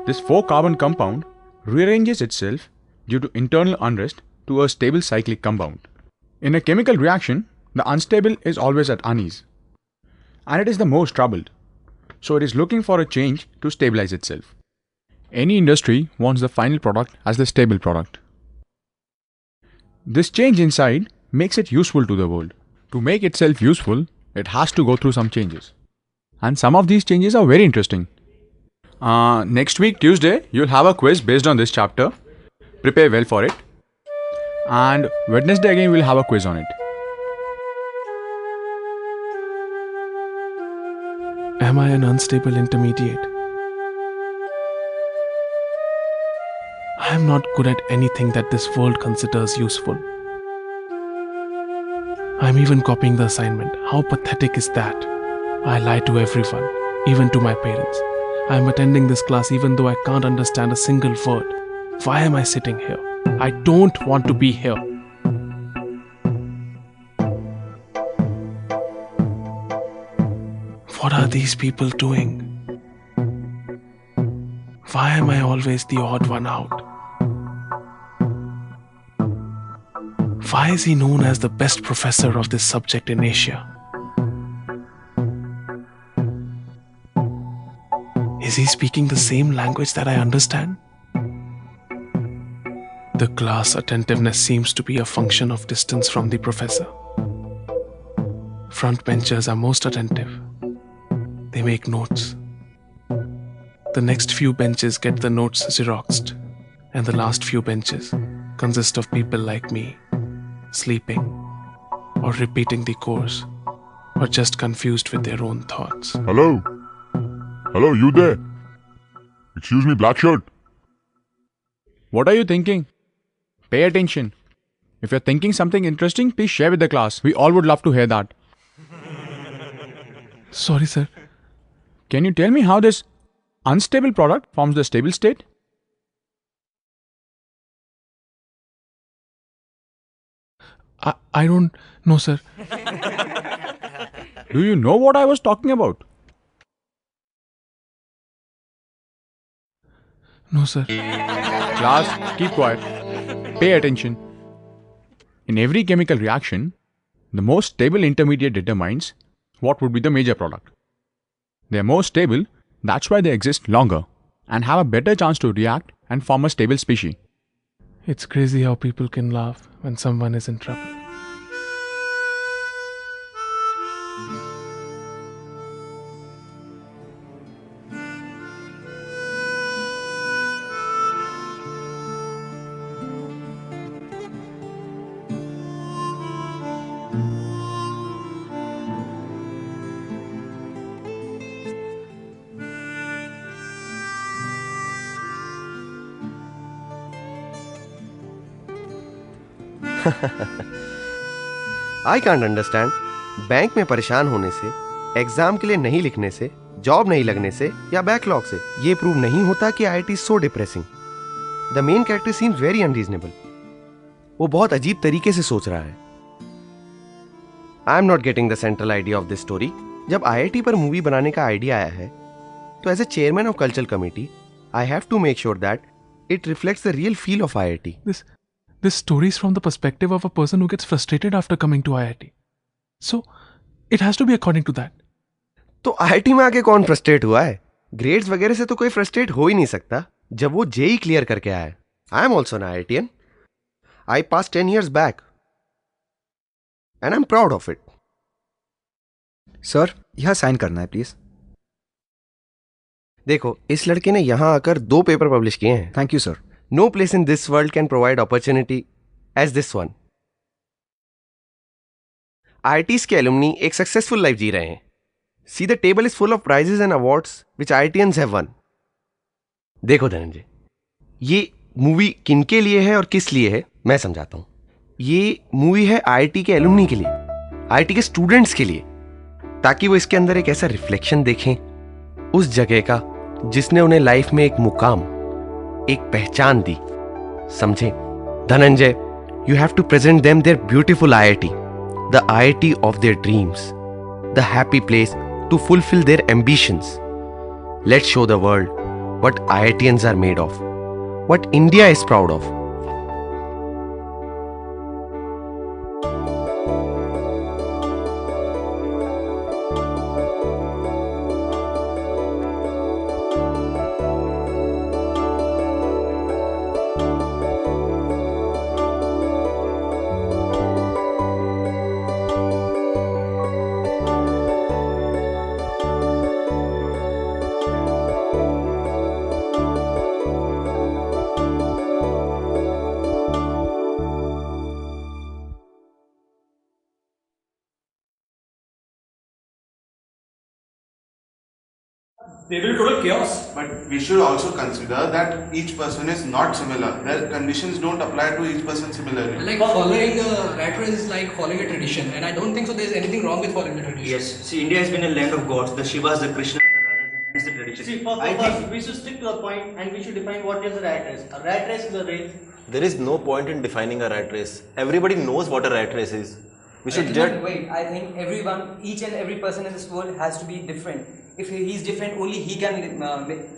This 4-carbon compound rearranges itself due to internal unrest to a stable cyclic compound. In a chemical reaction, the unstable is always at unease, and it is the most troubled, so it is looking for a change to stabilize itself. Any industry wants the final product as the stable product. This change inside makes it useful to the world. To make itself useful, it has to go through some changes. And some of these changes are very interesting. Next week, Tuesday, you'll have a quiz based on this chapter. Prepare well for it. And Wednesday again, we'll have a quiz on it. Am I an unstable intermediate? I am not good at anything that this world considers useful. I am even copying the assignment. How pathetic is that? I lie to everyone, even to my parents. I am attending this class even though I can't understand a single word. Why am I sitting here? I don't want to be here. What are these people doing? Why am I always the odd one out? Why is he known as the best professor of this subject in Asia? Is he speaking the same language that I understand? The class attentiveness seems to be a function of distance from the professor. Front benchers are most attentive. They make notes. The next few benches get the notes xeroxed, and the last few benches consist of people like me, sleeping, or repeating the course, or just confused with their own thoughts. Hello? Hello, you there? Excuse me, black shirt. What are you thinking? Pay attention. If you're thinking something interesting, please share with the class. We all would love to hear that. Sorry, sir. Can you tell me how this unstable product forms the stable state? I don't know, sir. Do you know what I was talking about? No, sir. Class, keep quiet. Pay attention. In every chemical reaction, the most stable intermediate determines what would be the major product. They are more stable, that's why they exist longer and have a better chance to react and form a stable species. It's crazy how people can laugh when someone is in trouble. I can't understand bank में परेशान होने से, exam के लिए नहीं लिखने से, job नहीं लगने से या बैकलॉग से ये प्रूव नहीं होता कि IIT so depressing. The main character seems very unreasonable. वो बहुत अजीब तरीके से सोच रहा है. I am not getting the central idea of this story. जब आईआईटी पर मूवी बनाने का आइडिया आया है तो as a chairman of cultural committee I have to make sure that it reflects the real feel of IIT. This story is from the perspective of a person who gets frustrated after coming to IIT. So, it has to be according to that. तो IIT में आके कौन frustrate हुआ है? Grades वगैरह से तो कोई फ्रस्ट्रेट हो ही नहीं सकता जब वो जेई क्लियर करके आया है. I am also an IITian. I pass 10 years back and I am proud of it. Sir, यहां साइन करना है प्लीज. देखो, इस लड़के ने यहां आकर 2 पेपर पब्लिश किए हैं. Thank you sir. No place in this world can provide opportunity as this one. IITs के alumni एक successful life जी रहे हैं. See, the table is full of prizes and awards which IITians have won. देखो धनंजय, ये movie किनके लिए है और किस लिए है मैं समझाता हूं. ये मूवी है IIT के alumni के लिए, IIT के स्टूडेंट्स के लिए, ताकि वो इसके अंदर एक ऐसा रिफ्लेक्शन देखें उस जगह का जिसने उन्हें लाइफ में एक मुकाम, एक पहचान दी. समझे Dhananjay? You have to present them their beautiful IIT, the IIT of their dreams, the happy place to fulfil their ambitions. Let's show the world what IITians are made of, what India is proud of. There will be total chaos. But we should also consider that each person is not similar. Their conditions don't apply to each person similarly. Like following a rat race is like following a tradition, and I don't think so there's anything wrong with following the tradition. Yes, see, India has been a land of gods. The Shivas, the Krishnas, the Radhas, and hence the tradition. See, first, we should stick to the point and we should define what is a rat race. A rat race is a race. There is no point in defining a rat race. Everybody knows what a rat race is. We should judge. Wait, I think everyone, each and every person in this world has to be different. If he's different, only he can.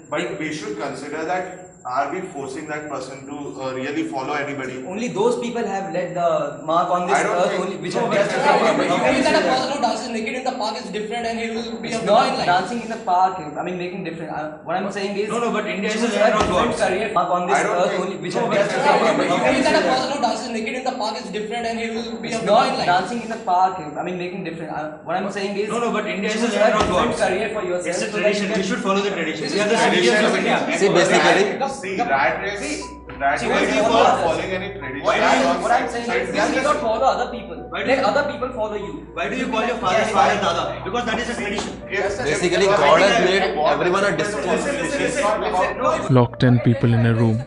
But we should consider that. Are we forcing that person to really follow anybody? Only those people have led the mark on this earth, only which are just. That a person who dances naked in the park is different, and he will be It's not dancing in the park. I mean, making different. What I'm saying is. No, but India is a land of gods. Career mark on this earth, only which are just. That a person who dances naked in the park is different, and he will be It's not dancing in the park. I mean, making different. What I'm saying is. No, but India is a land of gods. Career for yourself. It's a tradition. We should follow the tradition. We are the citizens of India. See, basically. See, rat race. Why do you following any tradition? What I'm saying is, you need not follow other people. Let other people follow you. Why do you call your father's father Dada? Because that is a tradition. Basically, God has made everyone a discipline. Lock 10 people in a room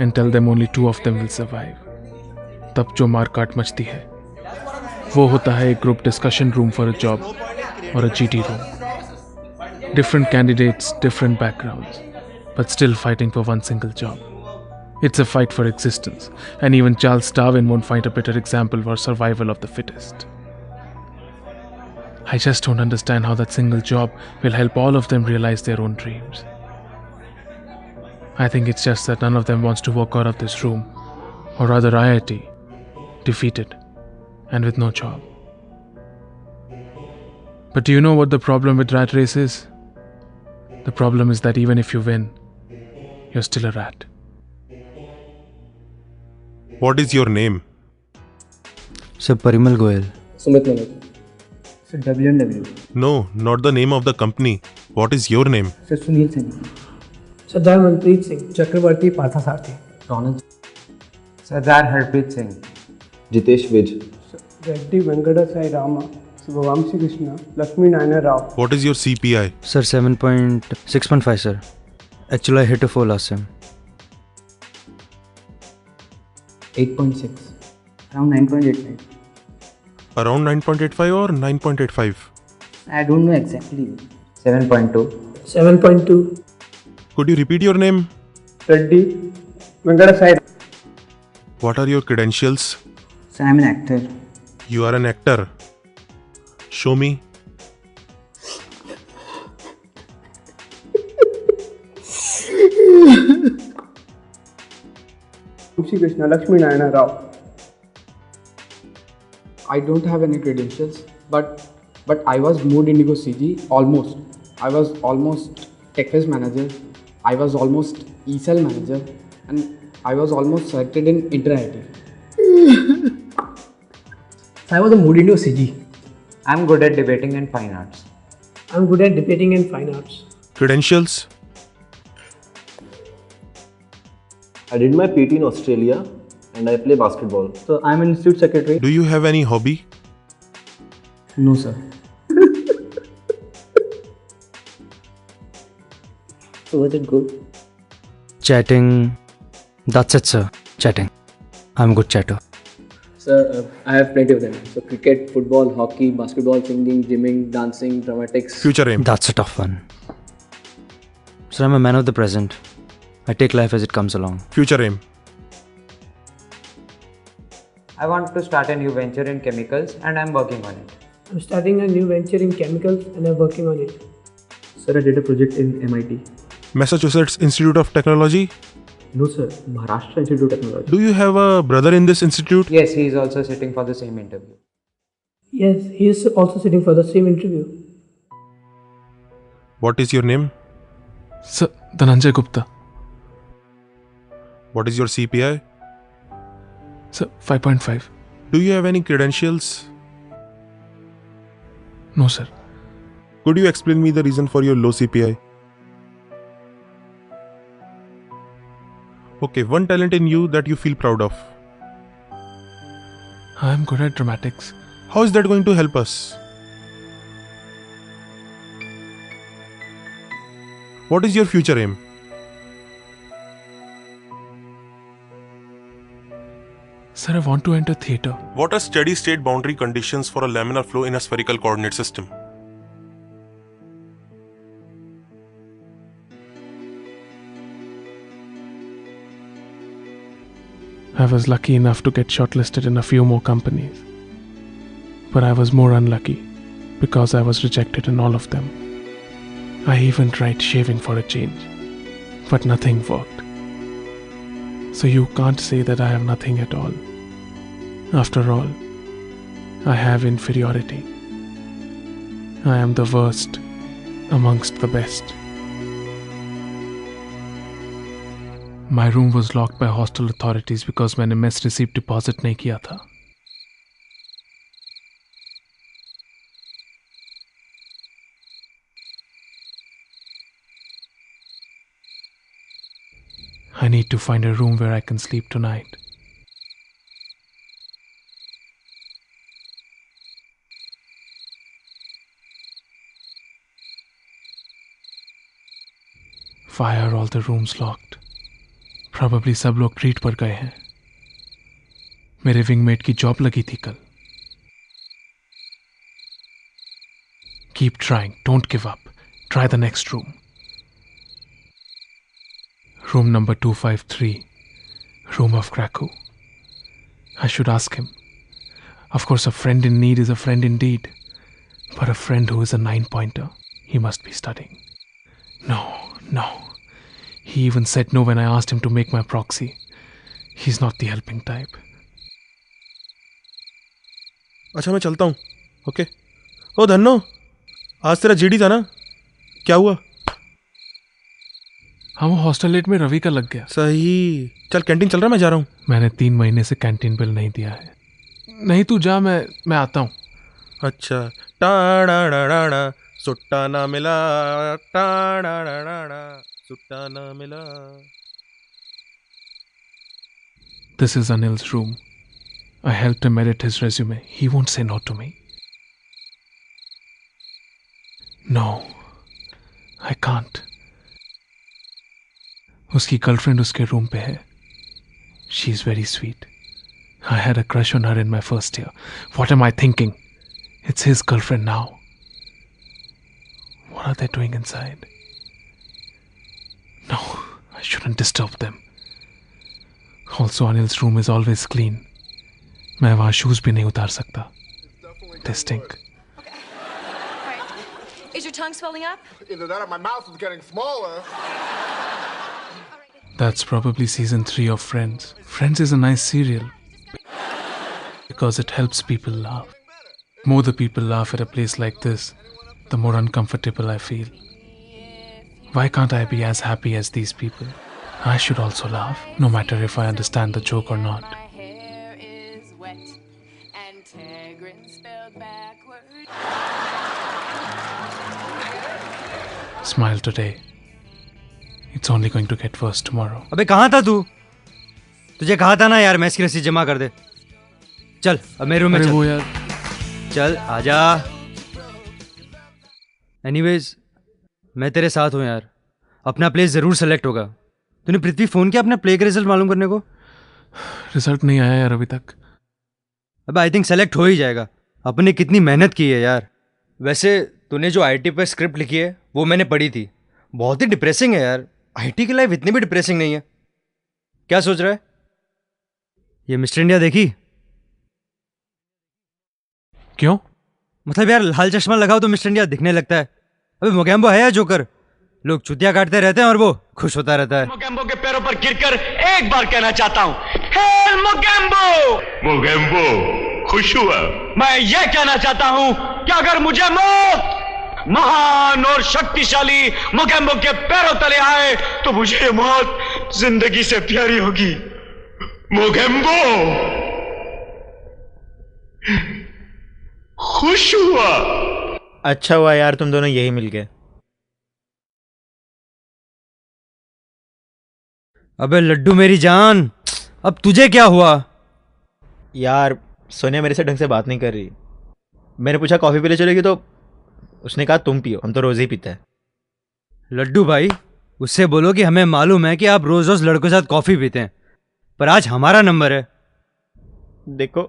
and tell them only 2 of them will survive. तब जो मारकाट मचती है वो होता है एक group discussion room for a job और a GT room. Different candidates, different backgrounds, but still fighting for one single job. It's a fight for existence, and even Charles Darwin won't find a better example for survival of the fittest. I just don't understand how that single job will help all of them realize their own dreams. I think it's just that none of them wants to walk out of this room, or rather IIT, defeated and with no job. But do you know what the problem with rat race is? The problem is that even if you win, you're still a rat. What is your name? Sir, Parimal Goyal. Sumit Manoj. Sir, W&W. No, not the name of the company. What is your name? Sir, Sunil Singh. Sardar Manpreet Singh. Chakravarti Parthasarthi. Ronald. Sardar Harpreet Singh. Jitesh Vij. Reddy Venkata Sai Rama. Vamsi Krishna. Lakshmi Narayana Rao. What is your CPI? Sir, 7.615, sir. Actually, I hit a 4 last time. 8.6. Around 9.85. Around 9.85 or 9.85? I don't know exactly. 7.2. 7.2. Could you repeat your name? Reddy Venkata Sai. What are your credentials? Sir, I'm an actor. You are an actor. Show me. Vamsi Krishna. Lakshmi Narayana Rao. I don't have any credentials, but I was Mood Indigo CG almost. I was almost TechFest manager. I was almost ESL manager, and I was almost selected in Inter-IT. I was a Mood Indigo CG. I'm good at debating and fine arts. I'm good at debating and fine arts. Credentials? I did my PT in Australia and I play basketball. So I'm an institute secretary. Do you have any hobby? No, sir. So was it good? Chatting. That's it, sir. Chatting. I'm a good chatter. Sir, I have plenty of them. So cricket, football, hockey, basketball, singing, gymming, dancing, dramatics. Future aim? That's a tough one. Sir, I'm a man of the present. I take life as it comes along. Future aim? I want to start a new venture in chemicals and I'm working on it. I'm starting a new venture in chemicals and I'm working on it. Sir, I did a project in MIT. Massachusetts Institute of Technology? No, sir. Maharashtra Institute of Technology. Do you have a brother in this institute? Yes, he is also sitting for the same interview. Yes, he is also sitting for the same interview. What is your name? Sir, Dhananjay Gupta. What is your CPI? Sir, 5.5. Do you have any credentials? No, sir. Could you explain me the reason for your low CPI? Okay, one talent in you that you feel proud of. I'm good at dramatics. How is that going to help us? What is your future aim? Sir, I want to enter theatre. What are steady state boundary conditions for a laminar flow in a spherical coordinate system? I was lucky enough to get shortlisted in a few more companies. But I was more unlucky because I was rejected in all of them. I even tried shaving for a change, but nothing worked. So you can't say that I have nothing at all. After all, I have inferiority. I am the worst amongst the best. My room was locked by hostel authorities because मैंने mess receipt deposit नहीं किया था. I need to find a room where I can sleep tonight. Why are all the rooms locked? Probably सब लोग treat पर गए हैं. मेरे विंगमेट की जॉब लगी थी कल. Keep trying, don't give up. Try the next room. Room number 253. Room of Krakow. I should ask him. Of course, a friend in need is a friend indeed. But a friend who is a 9-pointer, he must be studying. No. He even said no when I asked him to make my proxy. He's not the helping type. अच्छा मैं चलता हूँ. Okay. ओ धन्नो, आज तेरा GD था ना? क्या हुआ? हाँ, वो हॉस्टल लेट में रवि का लग गया. सही. चल कैंटीन चल रहा, मैं जा रहा हूँ. मैंने 3 महीने से कैंटीन बिल नहीं दिया है. नहीं तू जा, मैं आता हूँ. अच्छा. टाड़ा सुट्टा ना मिला, टाड़ा सुट्टा ना मिला. This is Anil's room. I helped him edit his resume. He won't say no to me. No, I can't. उसकी गर्लफ्रेंड उसके रूम पे है. She is very sweet. I had a crush on her in my first year. What am I thinking? It's his girlfriend now. What are they doing inside? No, I shouldn't disturb them. Also, Anil's room is always clean. मैं वहाँ shoes भी नहीं उतार सकता. They stink. Is your tongue swelling up? Either that or my mouth is getting smaller. That's probably season 3 of Friends. Friends is a nice serial because it helps people laugh. More the people laugh at a place like this, the more uncomfortable I feel. Why can't I be as happy as these people? I should also laugh, no matter if I understand the joke or not. Smile today. It's only going to get worse tomorrow. अबे कहाँ था तू? तुझे कहा था ना यार match की रसीद जमा कर दे. चल अब मेरे रूम में चल. वो यार. चल आजा. एनीवेज मैं तेरे साथ हूँ यार. अपना प्लेस जरूर सेलेक्ट होगा. तूने पृथ्वी फोन किया अपना प्ले का रिजल्ट मालूम करने को? रिजल्ट नहीं आया यार अभी तक. अब आई थिंक सेलेक्ट हो ही जाएगा. अपने कितनी मेहनत की है यार. वैसे तूने जो आईटी पर स्क्रिप्ट लिखी है वो मैंने पढ़ी थी. बहुत ही डिप्रेसिंग है यार. आईटी की लाइफ इतनी भी डिप्रेसिंग नहीं है. क्या सोच रहा है? ये मिस्टर इंडिया देखी? क्यों? मतलब यार लाल चश्मा लगाओ तो मिस्टर इंडिया दिखने लगता है. अबे मोगैम्बो है या जोकर? लोग चुतिया काटते रहते हैं और वो खुश होता रहता है. मोगैम्बो के पैरों पर गिरकर एक बार कहना चाहता हूँ, हेल मोगैम्बो! मोगैम्बो खुश हुआ. मैं ये कहना चाहता हूँ कि अगर मुझे मौत महान और शक्तिशाली मोगैम्बो के पैरों तले आए तो मुझे ये मौत जिंदगी से प्यारी होगी. मोगैम्बो खुश हुआ. अच्छा हुआ यार तुम दोनों यही मिल गए. अबे लड्डू मेरी जान, अब तुझे क्या हुआ? यार सोनिया मेरे से ढंग से बात नहीं कर रही. मैंने पूछा कॉफी पी ले चलेगी तो उसने कहा तुम पियो, हम तो रोज ही पीते हैं. लड्डू भाई, उससे बोलो कि हमें मालूम है कि आप रोज रोज लड़कों के साथ कॉफी पीते हैं, पर आज हमारा नंबर है। देखो,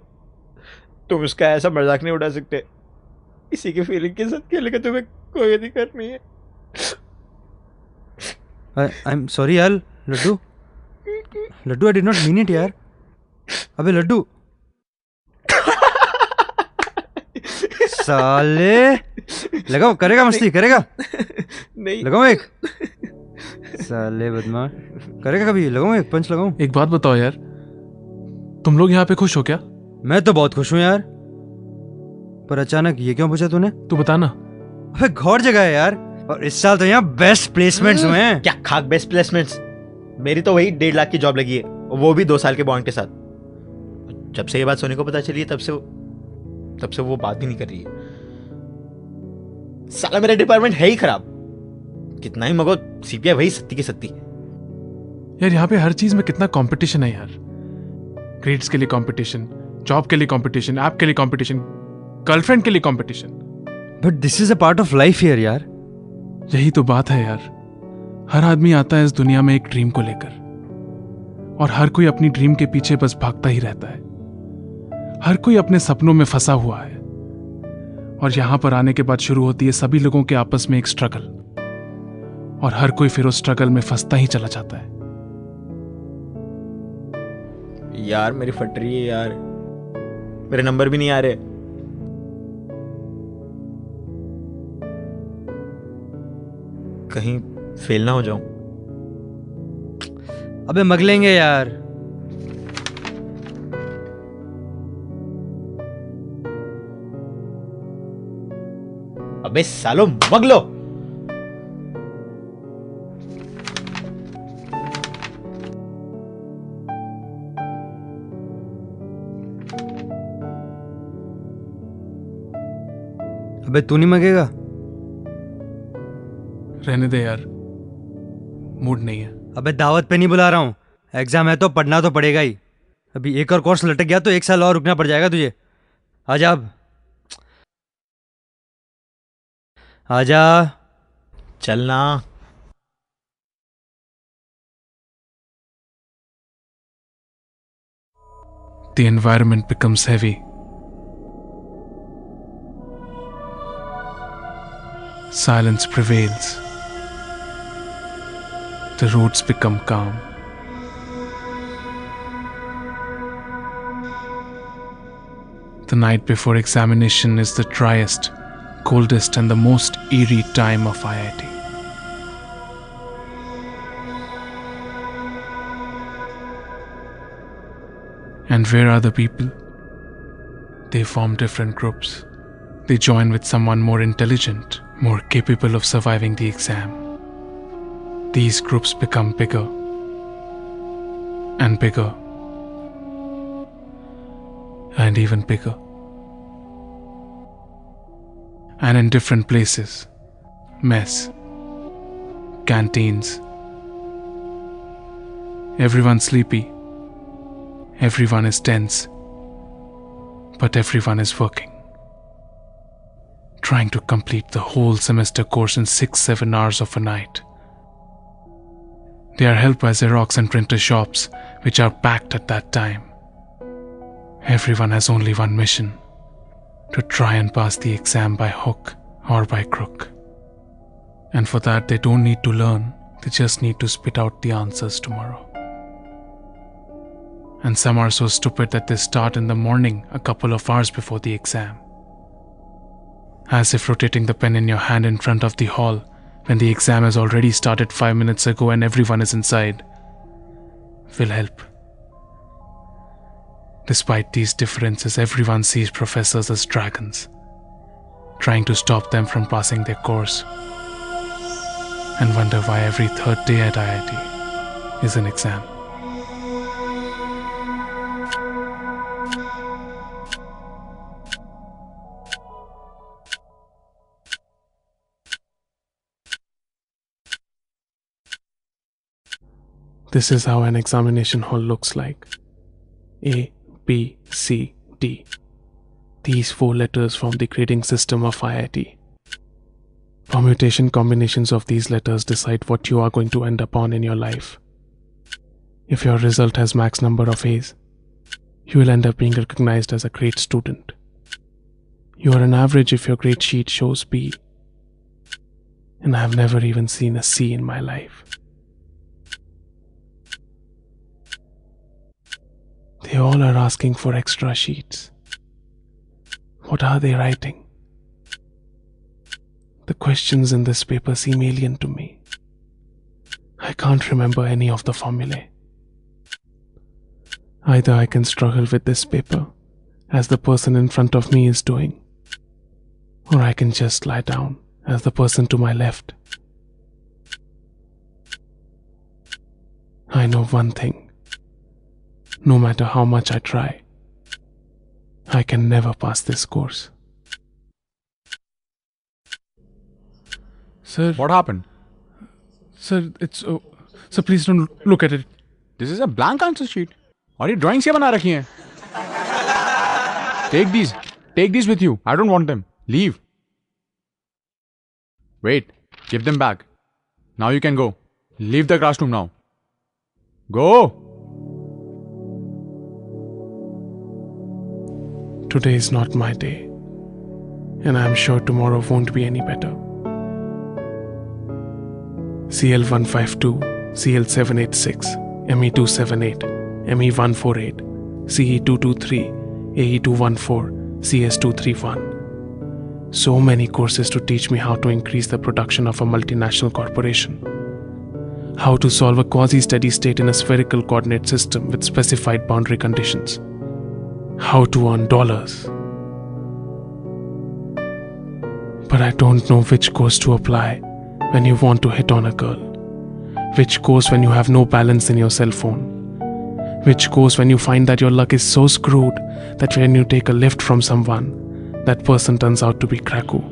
तुम उसका ऐसा मजाक नहीं उड़ा सकते। इसी की फीलिंग के साथ खेलने का तुम्हें कोई नहीं करनी है। आई एम सॉरी यार Laddu. Laddu, I did not mean it यार। अबे लड्डू साले, लगाओ, करेगा मस्ती, करेगा? नहीं लगाओ एक, साले बदमाश, करेगा कभी? लगाऊं एक पंच, लगाऊं? एक बात बताओ यार, तुम लोग यहाँ पे खुश हो क्या? मैं तो बहुत खुश हूँ यार, पर अचानक ये क्यों पूछा तूने? तू बता ना। अबे गौर जगह है यार, और इस साल तो यहाँ बेस्ट प्लेसमेंट्स हुए हैं। क्या खाक बेस्ट प्लेसमेंट्स? मेरी तो वही 1.5 लाख की जॉब लगी है, वो भी 2 साल के बॉन्ड के साथ। जब से ये बात सोने को पता चली है तब से वो बात ही नहीं कर रही है। साला मेरा डिपार्टमेंट है ही खराब, कितना ही मगो सीपीआई वही सत्ती की सत्ती। यार यहाँ पे हर चीज में कितना कंपटीशन है यार। ग्रेड्स के लिए कंपटीशन, जॉब के लिए कंपटीशन, ऐप के लिए कंपटीशन, गर्लफ्रेंड के लिए competition. But this is a part of life here यार। यही तो बात है यार, हर आदमी आता है इस दुनिया में एक ड्रीम को लेकर, और हर कोई अपनी ड्रीम के पीछे बस भागता ही रहता है। हर कोई अपने सपनों में फंसा हुआ है, और यहां पर आने के बाद शुरू होती है सभी लोगों के आपस में एक स्ट्रगल, और हर कोई फिर उस स्ट्रगल में फंसता ही चला जाता है। यार मेरी फट रही है यार, मेरे नंबर भी नहीं आ रहे। कहीं फेल ना हो जाऊं। अबे मग लेंगे यार। अबे सालो मग लो। अबे तू नहीं मगेगा? रहने दे यार, मूड नहीं है। अबे दावत पे नहीं बुला रहा हूँ, एग्जाम है तो पढ़ना तो पड़ेगा ही। अभी एक और कोर्स लटक गया तो 1 साल और रुकना पड़ जाएगा तुझे। आजा अब, आजा। चलना। The environment becomes heavy. Silence prevails. The roads become calm. The night before examination is the driest, coldest, and the most eerie time of IIT. And where are the people? They form different groups. They join with someone more intelligent, more capable of surviving the exam. These groups become bigger and bigger and even bigger. And in different places, mess, canteens, everyone's sleepy, everyone is tense, but everyone is working, trying to complete the whole semester course in 6-7 hours of a night. They are helped by Xerox and printer shops, which are packed at that time. Everyone has only one mission: to try and pass the exam by hook or by crook. And for that, they don't need to learn, they just need to spit out the answers tomorrow. And some are so stupid that they start in the morning, a couple of hours before the exam. As if rotating the pen in your hand in front of the hall when the exam has already started 5 minutes ago and everyone is inside will help. Despite these differences, everyone sees professors as dragons, trying to stop them from passing their course, and wonder why every third day at IIT is an exam. This is how an examination hall looks like. A, B, C, D. These 4 letters form the grading system of IIT. Permutation combinations of these letters decide what you are going to end up on in your life. If your result has max number of A's, you will end up being recognized as a great student. You are an average if your grade sheet shows B. And I have never even seen a C in my life. They all are asking for extra sheets. What are they writing? The questions in this paper seem alien to me. I can't remember any of the formulae. Either I can struggle with this paper, as the person in front of me is doing, or I can just lie down, as the person to my left. I know one thing. No matter how much I try, I can never pass this course. Sir. What happened? Sir, it's... sir, please don't look at it. This is a blank answer sheet. और ये drawings ये बना रखी हैं? Take these. Take these with you. I don't want them. Leave. Wait. Give them back. Now you can go. Leave the classroom now. Go. Today is not my day. And I am sure tomorrow won't be any better. CL152, CL786, ME278, ME148, CE223, AE214, CS231. So many courses to teach me how to increase the production of a multinational corporation. How to solve a quasi-steady state in a spherical coordinate system with specified boundary conditions. How to earn dollars. But I don't know which course to apply when you want to hit on a girl. Which course when you have no balance in your cell phone. Which course when you find that your luck is so screwed that when you take a lift from someone, that person turns out to be Kraku.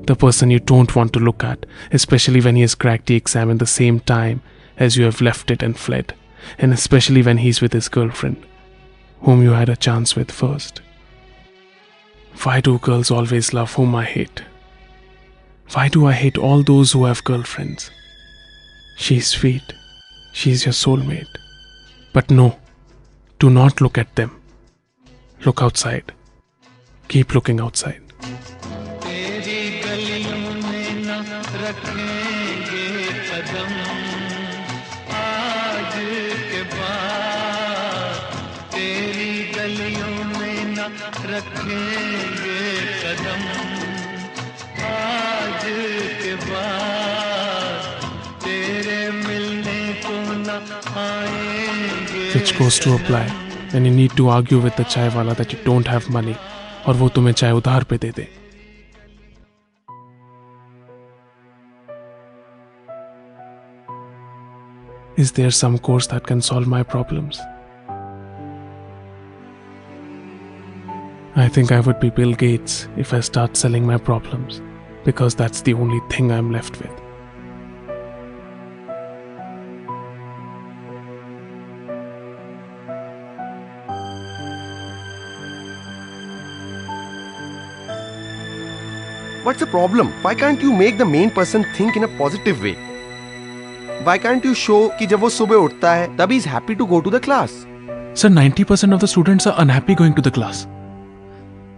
The person you don't want to look at, especially when he has cracked the exam in the same time as you have left it and fled. And especially when he's with his girlfriend, whom you had a chance with first. Why do girls always love whom I hate? Why do I hate all those who have girlfriends? She's sweet. She's your soulmate. But no, do not look at them. Look outside. Keep looking outside. Which course to apply when you need to argue with the chai wala that you don't have money और वो तुम्हें चाय उधार पे दे दे. Is there some course that can solve my problems? I think I would be Bill Gates if I start selling my problems, because that's the only thing I'm left with. What's the problem? Why can't you make the main person think in a positive way? Why can't you show कि जब वो सुबह उठता है तब he's happy to go to the class? Sir, 90% of the students are unhappy going to the class.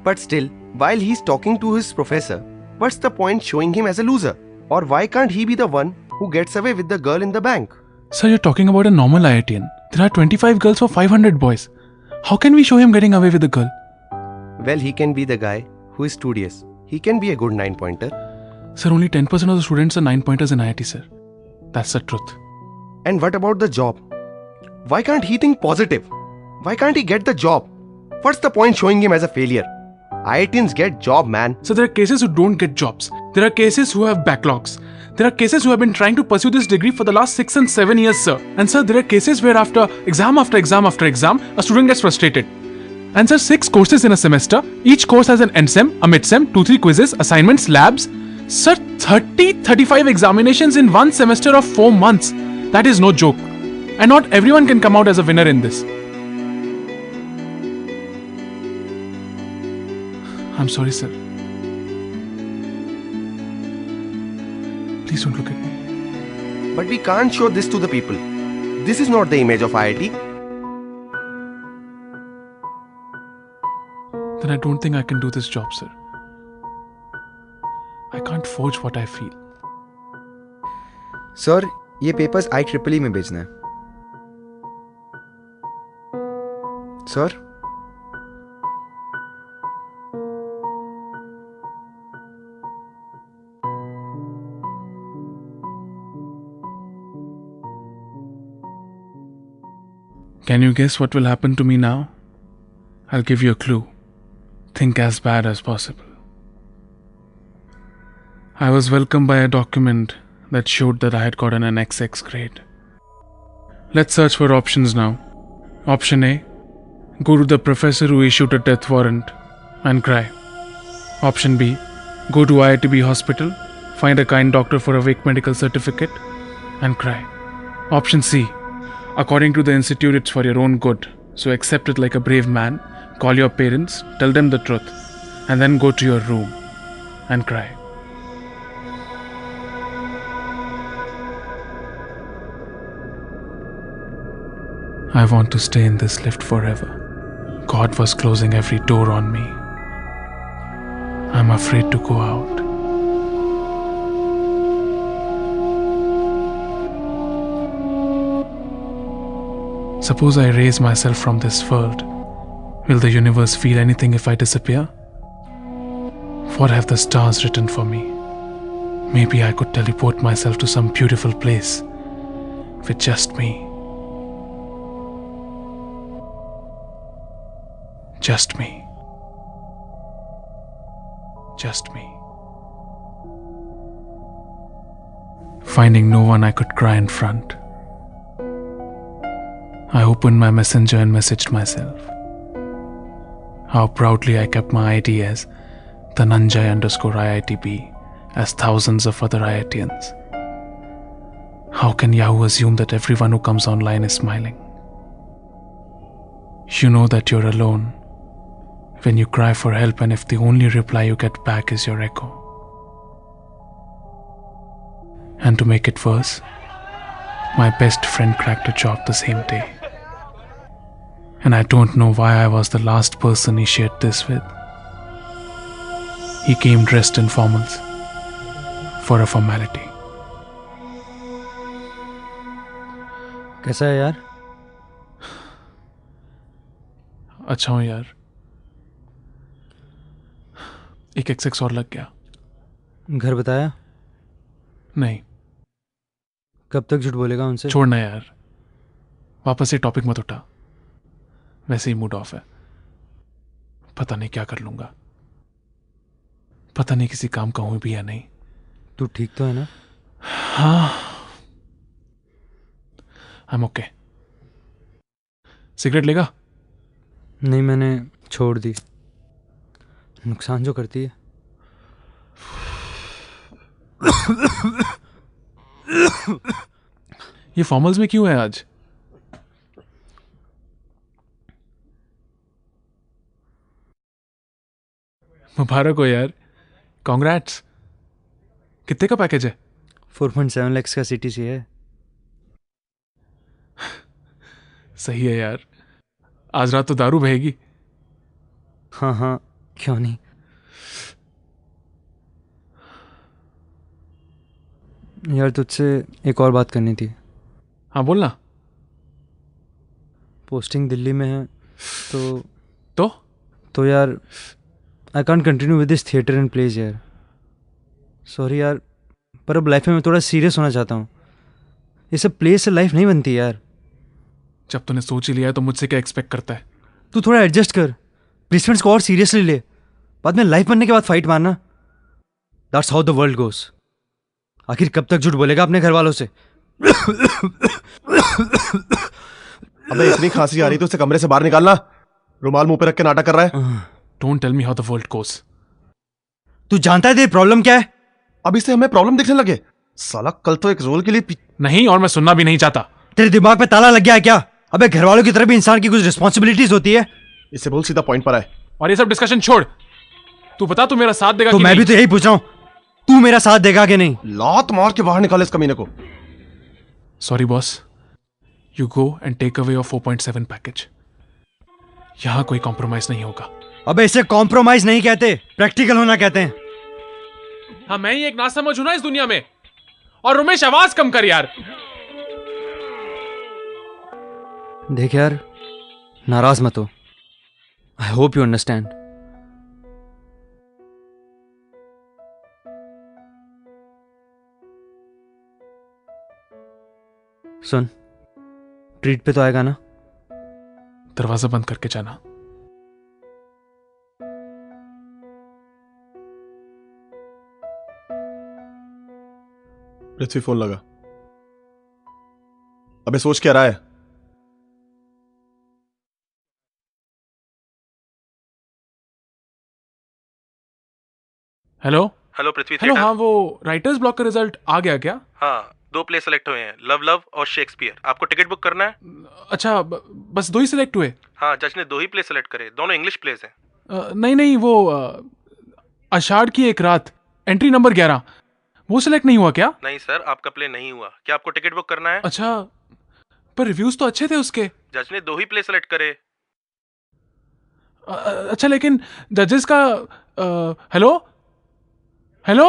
But still, while he's talking to his professor, what's the point showing him as a loser? Or why can't he be the one who gets away with the girl in the bank? Sir, you're talking about a normal IITian. There are 25 girls for 500 boys. How can we show him getting away with the girl? Well, he can be the guy who is studious. He can be a good 9-pointer. Sir, only 10% of the students are 9-pointers in IIT, sir. That's the truth. And what about the job? Why can't he think positive? Why can't he get the job? What's the point showing him as a failure? IITians get job, man. So there are cases who don't get jobs. There are cases who have backlogs. There are cases who have been trying to pursue this degree for the last 6 and 7 years, sir. And sir, there are cases where after exam, a student gets frustrated. And sir, 6 courses in a semester. Each course has an end-sem, a mid-sem, 2-3 quizzes, assignments, labs. Sir, 30-35 examinations in one semester of 4 months. That is no joke. And not everyone can come out as a winner in this. I'm sorry, sir. Please don't look at me. But we can't show this to the people. This is not the image of IIT. Then I don't think I can do this job, sir. I can't forge what I feel. Sir ये papers IEEE में भेजना है sir. Can you guess what will happen to me now? I'll give you a clue. Think as bad as possible. I was welcomed by a document that showed that I had gotten an XX grade. Let's search for options now. Option A. Go to the professor who issued a death warrant and cry. Option B. Go to IITB hospital, find a kind doctor for a fake medical certificate and cry. Option C. According to the institute, it's for your own good. So accept it like a brave man, call your parents, tell them the truth, and then go to your room and cry. I want to stay in this lift forever. God was closing every door on me. I'm afraid to go out. Suppose I erase myself from this world. Will the universe feel anything if I disappear? What have the stars written for me? Maybe I could teleport myself to some beautiful place with just me. Just me. Just me. Finding no one I could cry in front, I opened my messenger and messaged myself. How proudly I kept my ID as Dhananjay_IITB, as thousands of other IITians. How can Yahoo assume that everyone who comes online is smiling? You know that you're alone when you cry for help, and if the only reply you get back is your echo. And to make it worse, my best friend cracked a job the same day. And I don't know why I was the last person he shared this with. He came dressed in formals for a formality. कैसा है यार? अच्छा हूँ यार. एक XX और लग गया. घर बताया? नहीं. कब तक झूठ बोलेगा उनसे? छोड़ना यार. वापस से टॉपिक मत उठा. वैसे ही मूड ऑफ है. पता नहीं क्या कर लूंगा. पता नहीं किसी काम का हूं भी या नहीं. तू ठीक तो है ना? हाँ. I'm okay. सिगरेट लेगा? नहीं, मैंने छोड़ दी. नुकसान जो करती है. ये फॉर्मल्स में क्यों है आज? मुबारक हो यार. कांग्रेट्स. कितने का पैकेज है? 4.7 लाख का CTC है. सही है यार. आज रात तो दारू बहेगी. हाँ हाँ, क्यों नहीं. यार तुझसे एक और बात करनी थी. हाँ बोलना. पोस्टिंग दिल्ली में है तो यार I can't continue with this theatre and plays यार. सॉरी यार, पर अब लाइफ में मैं थोड़ा सीरियस होना चाहता हूँ. ये सब प्लेज से लाइफ नहीं बनती यार. जब तूने सोच ही लिया है तो मुझसे क्या एक्सपेक्ट करता है? तू थोड़ा एडजस्ट कर. प्लेसमेंट्स को और सीरियसली ले. बाद में लाइफ बनने के बाद फाइट मारना. दैट्स हाउ द वर्ल्ड गोस. आखिर कब तक झूठ बोलेगा अपने घर वालों से? अबे इतनी खांसी आ रही तो उसे कमरे से बाहर निकालना. रुमाल मुंह पे रख के नाटक कर रहा है. Don't tell me how the world goes. तू जानता है तेरी प्रॉब्लम क्या है? अब इससे हमें प्रॉब्लम दिखने लगे. साला कल तो एक रोल के लिए नहीं, और मैं सुनना भी नहीं चाहता. तेरे दिमाग पे ताला लग गया है क्या? अबे घर वालों की तरफ भी इंसान की कुछ रिस्पॉन्सिबिलिटीज होती है. इससे बोल सीधा पॉइंट पर आए. और ये सब डिस्कशन छोड़. तू बता, तू मेरा साथ देगा तो कि मैं नहीं? भी तो यही पूछ रहा हूं. तू मेरा साथ देगा कि नहीं? लात मार के बाहर निकाले इस कमीने को। Sorry boss, you go and take away your 4.7 package. यहां कोई कॉम्प्रोमाइज नहीं होगा। अबे इसे कॉम्प्रोमाइज नहीं कहते, प्रैक्टिकल होना कहते हैं। हाँ, मैं ही एक नासमझ हूं ना इस दुनिया में। और रमेश, आवाज कम कर यार। देख यार, नाराज मत हो। I hope you understand. Soon, treat पे तो आएगा ना? दरवाजा बंद करके जाना। पृथ्वी फोन लगा। अबे सोच क्या रहा है? हेलो हेलो पृथ्वी हेलो। थिएटर। हाँ, वो राइटर्स ब्लॉक का रिजल्ट आ गया क्या? हाँ, 2 प्ले सेलेक्ट हुए हैं, लव लव और शेक्सपियर। आपको टिकट बुक करना है? अच्छा, बस 2 ही सिलेक्ट हुए? हाँ, जज ने 2 ही प्ले सेलेक्ट करे, दोनों इंग्लिश प्लेस हैं। नहीं, वो आषाढ़ की एक रात, एंट्री नंबर 11, वो सिलेक्ट नहीं हुआ क्या? नहीं सर, आपका प्ले नहीं हुआ। क्या आपको टिकट बुक करना है? अच्छा, पर रिव्यूज तो अच्छे थे उसके। जज ने 2 ही प्ले सेलेक्ट करे। अच्छा, लेकिन जजेस का हेलो हेलो।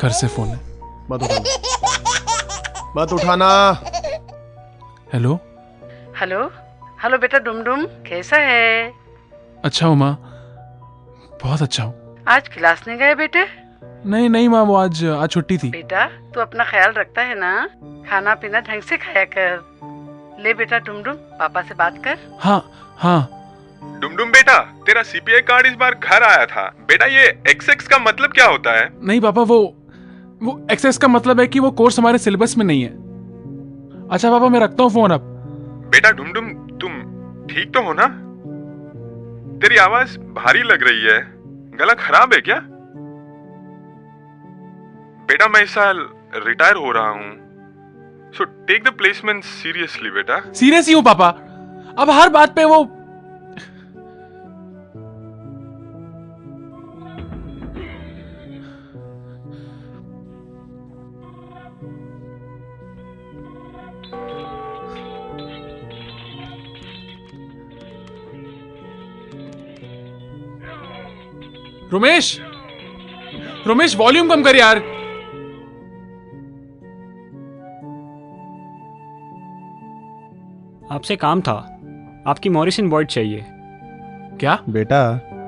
घर से फोन है। मत उठाना, मत उठाना। हेलो हेलो हेलो बेटा डुमडुम, कैसा है? अच्छा हूँ माँ, बहुत अच्छा हूँ। आज क्लास नहीं गए बेटे? नहीं माँ, वो आज छुट्टी थी। बेटा तू अपना ख्याल रखता है ना? खाना पीना ढंग से खाया कर। ले बेटा डुमडुम, पापा से बात कर। हाँ। डुमडुम बेटा, तेरा सीपीआई कार्ड इस बार घर आया था। बेटा ये XX का मतलब क्या होता है? नहीं पापा, वो एक्सेस का मतलब है कि वो कोर्स हमारे सिलेबस में नहीं है। अच्छा पापा, मैं रखता हूँ फोन अब। बेटा डुमडुम, तुम ठीक तो हो ना? तेरी आवाज भारी लग रही है, गला खराब है क्या? बेटा मैं इस साल रिटायर हो रहा हूँ, so take the placement seriously बेटा। सीरियस ही हूँ पापा, अब हर बात पे वो। रोमेश वॉल्यूम कम कर यार। आपसे काम था, आपकी मॉरिसन बॉयड चाहिए। क्या बेटा,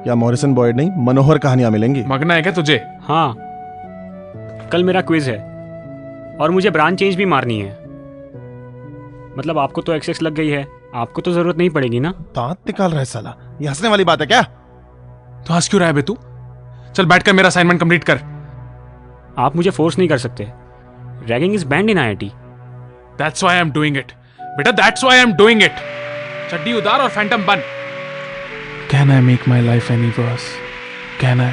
क्या मॉरिसन बॉयड नहीं, मनोहर कहानियां मिलेंगी। मगना है क्या तुझे? हाँ, कल मेरा क्विज है और मुझे ब्रांच चेंज भी मारनी है। मतलब आपको तो एक्सेस लग गई है, आपको तो जरूरत नहीं पड़ेगी ना। दांत निकाल रहा है साला, ये हंसने वाली बात है क्या? तो हंस क्यों रहा है बे तू? चल बैठकर मेरा असाइनमेंट कंप्लीट कर। आप मुझे फोर्स नहीं कर सकते। Ragging is band in IIT। That's why I'm doing it. बेटा, that's why I'm doing it. चड्डी उतार और फैंटम बन। Can I make my life any worse? Can I?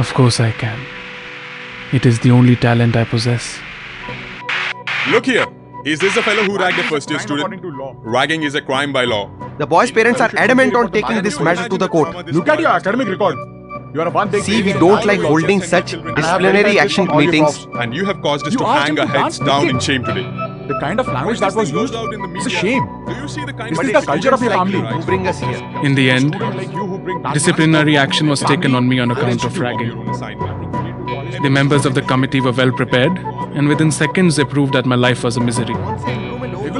Of course I can. It is the only talent I possess. Look here. Is this the fellow who ragged a first-year student? Ragging is a crime by law. The boy's parents are adamant on taking this matter to the court. Look at your academic record. You are one big. See, we don't like holding such disciplinary action meetings. And you have caused us to hang our heads down in shame today. The kind of language that was used is a shame. Is this the culture of your family? Who bring us here? In the end, disciplinary action was taken on me on account of ragging. The members of the committee were well prepared, and within seconds they proved that my life was a misery.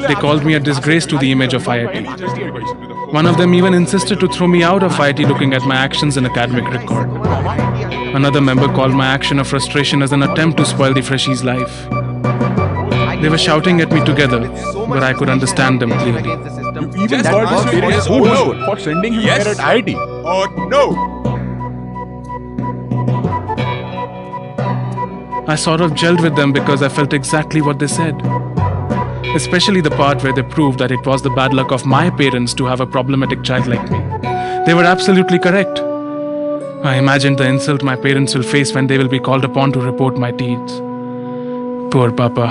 They called me a disgrace to the image of IIT. One of them even insisted to throw me out of IIT looking at my actions and academic record. Another member called my action a frustration as an attempt to spoil the freshie's life. They were shouting at me together, but I could understand them clearly. You even got this parents for sending him here at IIT. Or no. I sort of gelled with them because I felt exactly what they said. Especially the part where they proved that it was the bad luck of my parents to have a problematic child like me. They were absolutely correct. I imagined the insult my parents will face when they will be called upon to report my deeds. Poor Papa.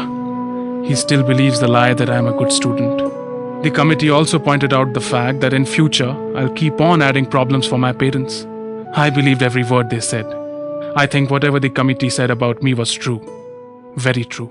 He still believes the lie that I am a good student. The committee also pointed out the fact that in future, I'll keep on adding problems for my parents. I believed every word they said. I think whatever the committee said about me was true. Very true.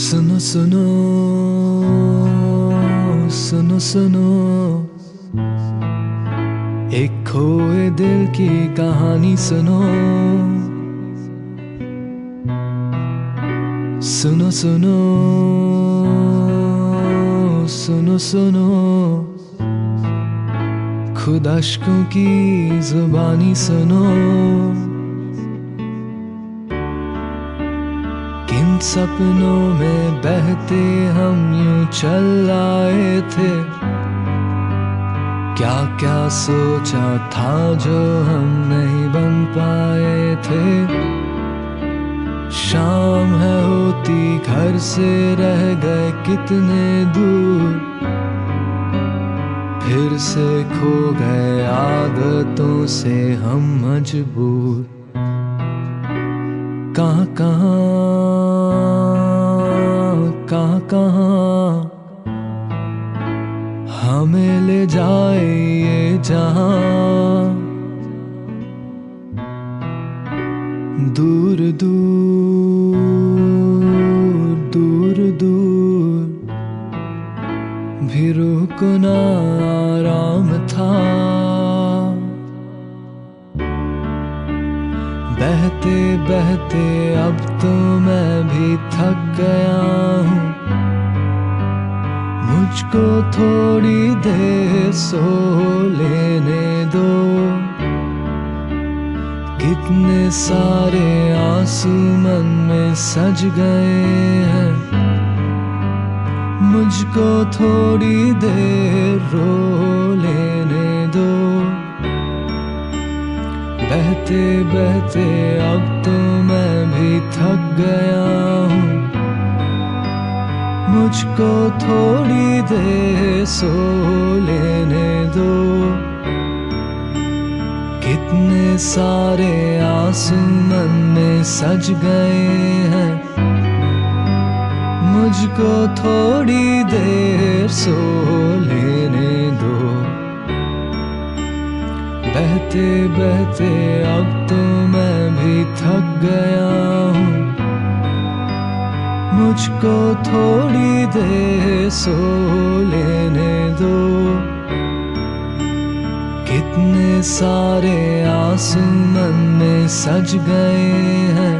सुनो सुनो सुनो सुनो एक खोए दिल की कहानी सुनो सुनो सुनो सुनो सुनो खुद अश्कों की जुबानी सुनो किन सपनों में बहते हम यूं चल आए थे क्या क्या सोचा था जो हम नहीं बन पाए थे शाम है होती घर से रह गए कितने दूर फिर से खो गए आदतों से हम मजबूर कहाँ कहाँ कहाँ कहाँ हमें ले जाए ये जहां दूर दूर दूर दूर भी रूह को ना आराम था बहते बहते अब तो मैं भी थक गया हूँ मुझको थोड़ी देर सो लेने दो कितने सारे आंसू मन में सज गए हैं मुझको थोड़ी देर रो लेने दो बहते बहते अब तो मैं भी थक गया हूँ मुझको थोड़ी देर सो लेने दो कितने सारे आंसू मन में सज गए हैं मुझको थोड़ी देर सो लेने दो बहते बहते अब तो मैं भी थक गया हूँ मुझको थोड़ी देर सो लेने दो कितने सारे आंसू मन में सज गए हैं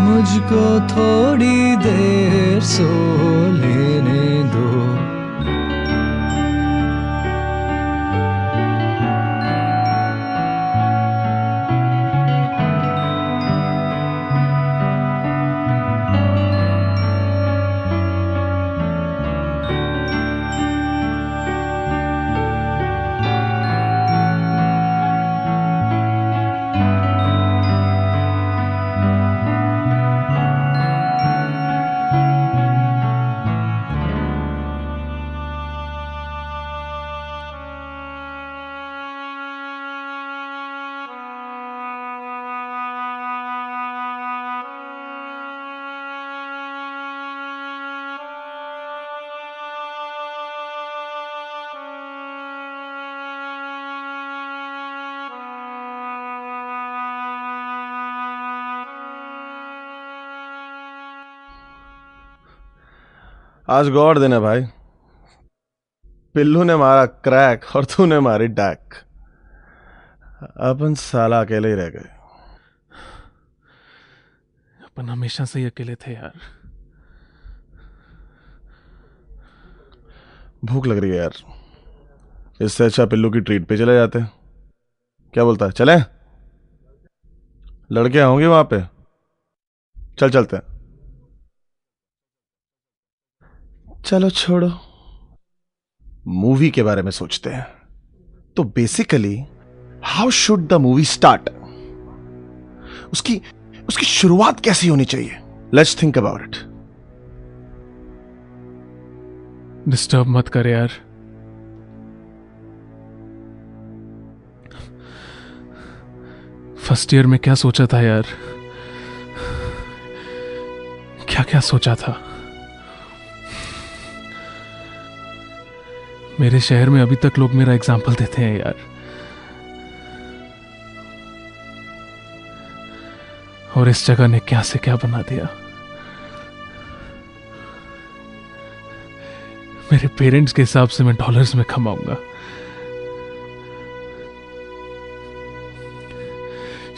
मुझको थोड़ी देर सो लेने दो आज गौर देना भाई पिल्लू ने मारा क्रैक और तूने मारी डैक अपन साला अकेले ही रह गए अपन हमेशा से ही अकेले थे यार भूख लग रही है यार इससे अच्छा पिल्लू की ट्रीट पे चले जाते क्या बोलता है, चलें? लड़के होंगे वहां पे, चल चलते हैं। चलो छोड़ो, मूवी के बारे में सोचते हैं। तो basically how should the movie start? उसकी शुरुआत कैसी होनी चाहिए? Let's think about it. Disturb मत कर यार। फर्स्ट ईयर में क्या सोचा था यार, क्या क्या सोचा था। मेरे शहर में अभी तक लोग मेरा एग्जाम्पल देते हैं यार, और इस जगह ने क्या से क्या बना दिया। मेरे पेरेंट्स के हिसाब से मैं डॉलर्स में कमाऊंगा,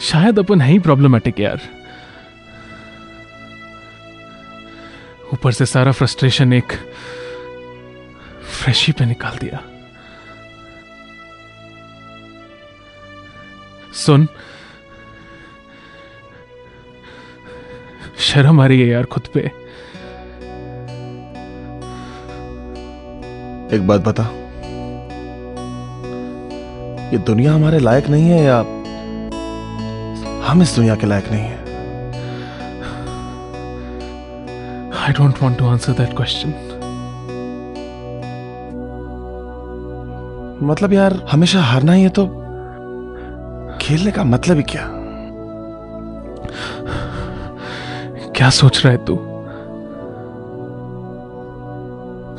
शायद अपन है ही प्रॉब्लमेटिक यार। ऊपर से सारा फ्रस्ट्रेशन एक फ्रेशी पे निकाल दिया। सुन, शर्म आ रही है यार खुद पे। एक बात बता, ये दुनिया हमारे लायक नहीं है या हम इस दुनिया के लायक नहीं है? I don't want to answer that question. मतलब यार हमेशा हारना ही है तो खेलने का मतलब ही क्या? क्या सोच रहा है तू?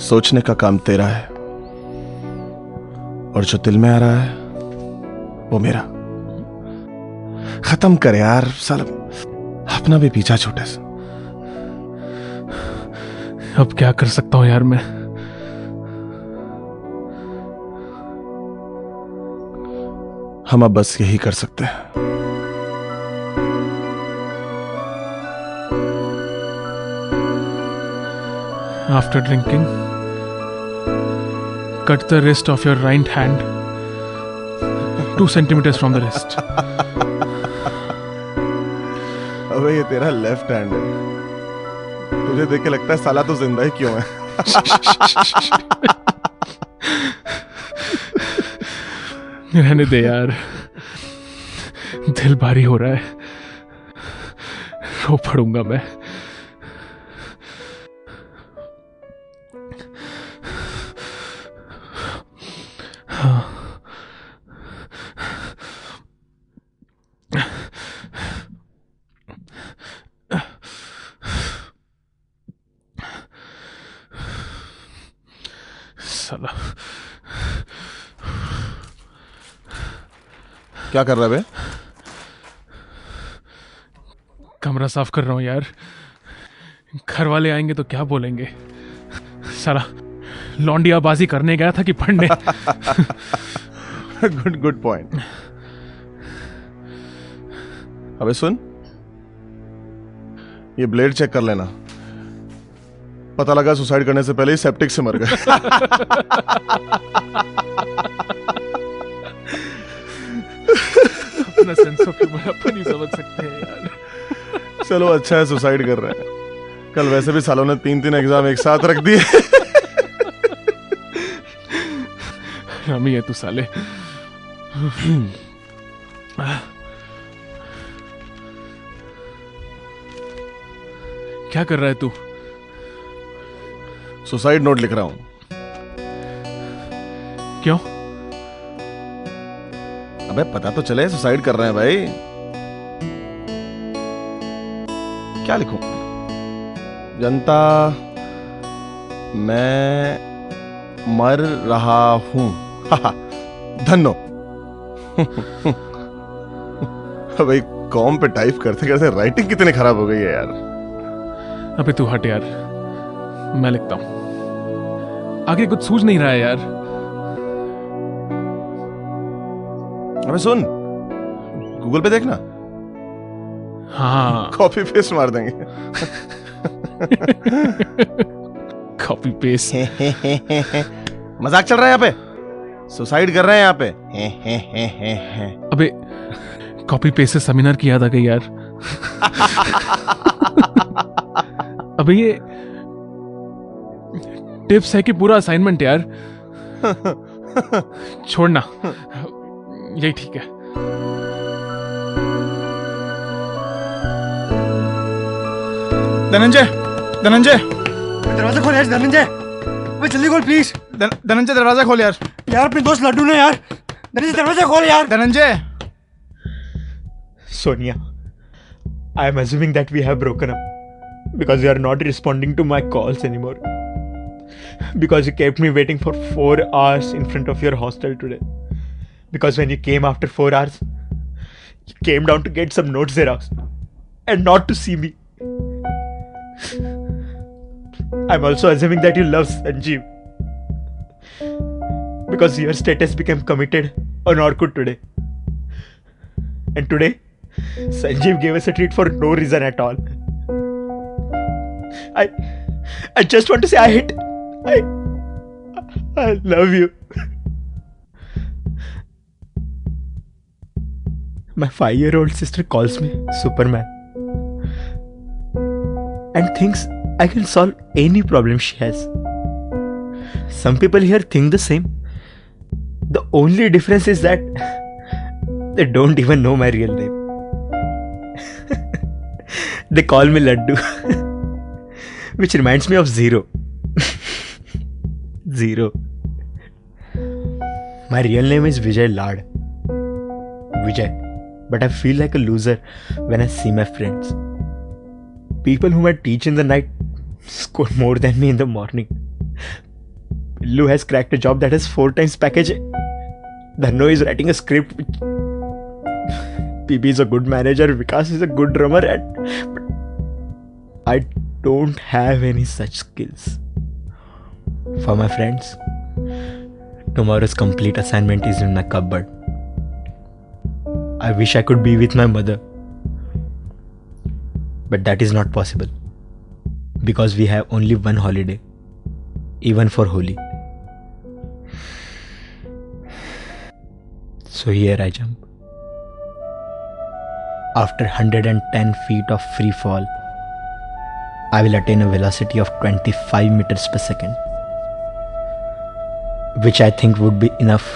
सोचने का काम तेरा है, और जो दिल में आ रहा है वो मेरा। खत्म कर यार, साला अपना भी पीछा छोटे से। अब क्या कर सकता हूं यार मैं? हम अब बस यही कर सकते हैं। After drinking, cut the wrist of your right hand 2 centimeters from the wrist. अबे ये तेरा लेफ्ट हैंड है, तुझे देख के लगता है साला तो जिंदा ही क्यों है? रहने दे यार, दिल भारी हो रहा है, रो पड़ूंगा मैं। साला क्या कर रहा है बे? कमरा साफ कर रहा हूं यार, घर वाले आएंगे तो क्या बोलेंगे। साला लौंडियाबाजी करने गया था कि पढ़ने। Good point. अबे सुन, ये ब्लेड चेक कर लेना, पता लगा सुसाइड करने से पहले ही सेप्टिक से मर गए। अपना सेंस ऑफ ह्यूमर अपन ही समझ सकते हैं यार। चलो अच्छा है सुसाइड कर रहे हैं, कल वैसे भी सालों ने 3 एग्जाम एक साथ रख दिए। रमी है तू साले। क्या कर रहा है तू? सुसाइड नोट लिख रहा हूं। क्यों? अबे पता तो चले सुसाइड कर रहे हैं भाई। क्या लिखूं? जनता, मैं मर रहा हूं। धन्नो। भाई कॉम पे टाइप करते करते राइटिंग कितनी खराब हो गई है यार। अबे तू हट यार, मैं लिखता हूं। आगे कुछ सूझ नहीं रहा है यार। अबे सुन, गूगल पे देखना। हाँ, कॉपी पेस्ट मार देंगे। Copy paste. मजाक चल रहा है यहाँ पे। सुसाइड कर रहे हैं यहाँ पे। हे। अबे कॉपी पेस्ट से सेमिनार की याद आ गई यार। अबे ये टिप्स है कि पूरा असाइनमेंट यार। छोड़ना, यही ठीक है। धनंजय, दरवाजा खोल यार धनंजय, जल्दी खोल प्लीज। धनंजय दरवाजा खोल यार। यार अपने दोस्त लड्डू ने यार, धनंजय दरवाजा खोल यार। Dhananjay. Sonia, I am assuming that we have broken up because you are not responding to my calls anymore. Because you kept me waiting for 4 hours in front of your hostel today. Because when you came after 4 hours, you came down to get some notes xerox and not to see me. I'm also assuming that you love Sanjeev because your status became committed on Orkut today. And today, Sanjeev gave us a treat for no reason at all. I just want to say I love you. My 5-year-old sister calls me Superman and thinks I can solve any problem she has. Some people here think the same. The only difference is that they don't even know my real name. They call me Laddu, which reminds me of Zero. Zero. My real name is Vijay Lad. Vijay. But I feel like a loser when I see my friends. People whom I teach in the night score more than me in the morning. Pillu has cracked a job that has 4 times package. Dhanno is writing a script. PB is a good manager. Vikas is a good drummer. But I don't have any such skills. For my friends, tomorrow's complete assignment is in my cupboard. I wish I could be with my mother. But that is not possible. Because we have only one holiday. Even for Holi. So here I jump. After 110 feet of free fall, I will attain a velocity of 25 meters per second. Which I think would be enough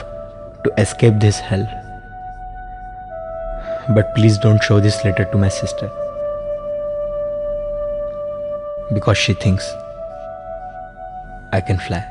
to escape this hell. But please don't show this letter to my sister. Because she thinks I can fly.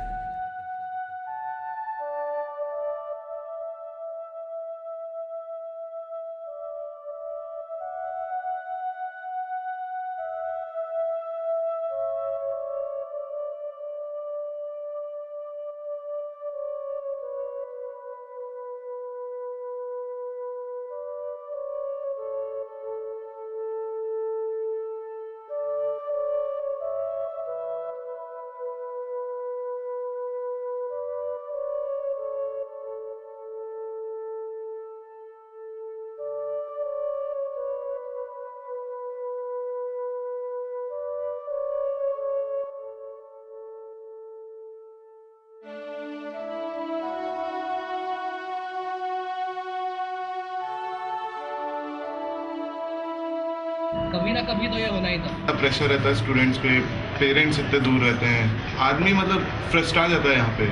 कभी ना कभी तो ये होना ही था। Pressure रहता है students पे, पेरेंट्स इतने दूर रहते हैं, आदमी मतलब फ्रस्ट्रेट जाता है यहाँ पे।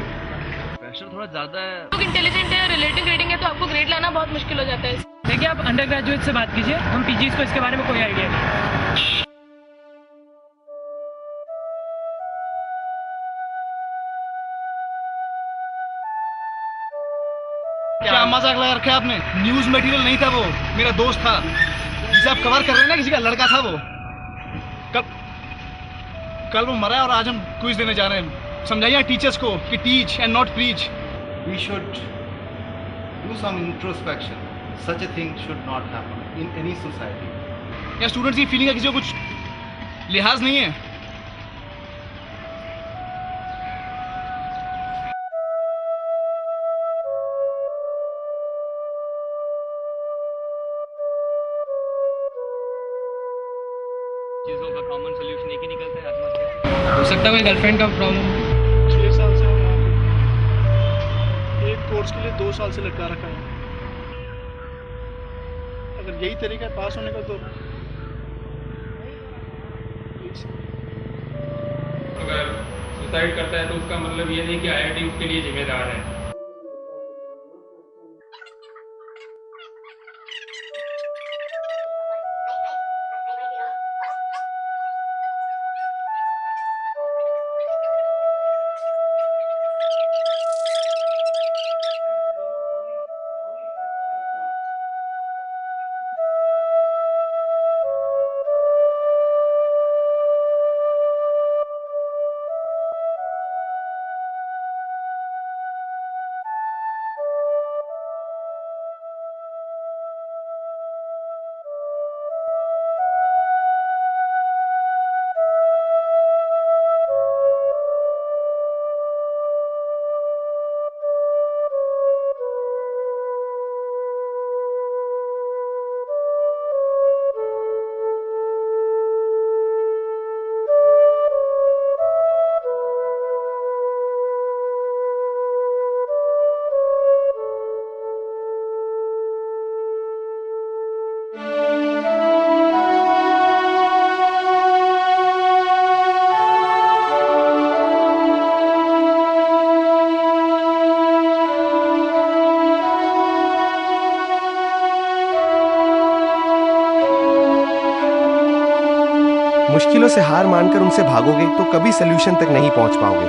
प्रेशर थोड़ा ज्यादा है। लोग इंटेलिजेंट है, रिलेटिव ग्रेडिंग है, तो आपको ग्रेड लाना बहुत मुश्किल हो जाता है। देखिए आप अंडर ग्रेजुएट से बात कीजिए, हम पीजीज को इसके बारे में कोई आइडिया नहीं। क्या मजाक लगा रखा है आपने? न्यूज मटेरियल नहीं था वो, मेरा दोस्त था जिसे आप कवर कर रहे हैं ना, किसी का लड़का था वो। कल वो मरा है और आज हम क्विज देने जा रहे हैं। समझाइए टीचर्स को कि teach and not preach. We should do some introspection. Such a thing should not happen in any society. या स्टूडेंट्स की फीलिंग का किसी को कुछ लिहाज नहीं है? चीजों का कॉमन सॉल्यूशन एक ही निकलता है, आत्महत्या। हो सकता है कोई गर्लफ्रेंड का प्रॉब्लम। 6 साल से हम एक कोर्स के लिए 2 साल से लटका रखा है। अगर यही तरीका है पास होने का तो अगर सुसाइड करता है तो उसका मतलब ये नहीं कि आईआईटी उसके लिए जिम्मेदार है। मुश्किलों से हार मानकर उनसे भागोगे तो कभी सोल्यूशन तक नहीं पहुंच पाओगे।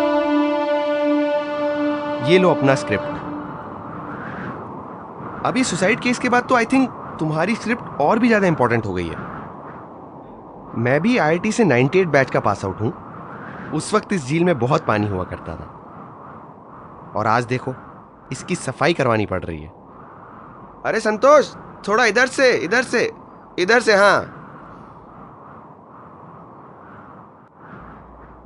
ये लो अपना स्क्रिप्ट। अभी सुसाइड केस के बाद तो आई थिंक तुम्हारी स्क्रिप्ट और भी ज्यादा इंपॉर्टेंट हो गई है। मैं भी आईआईटी से 98 बैच का पास आउट हूं। उस वक्त इस झील में बहुत पानी हुआ करता था और आज देखो इसकी सफाई करवानी पड़ रही है। अरे संतोष, थोड़ा इधर से इधर से इधर से। हाँ,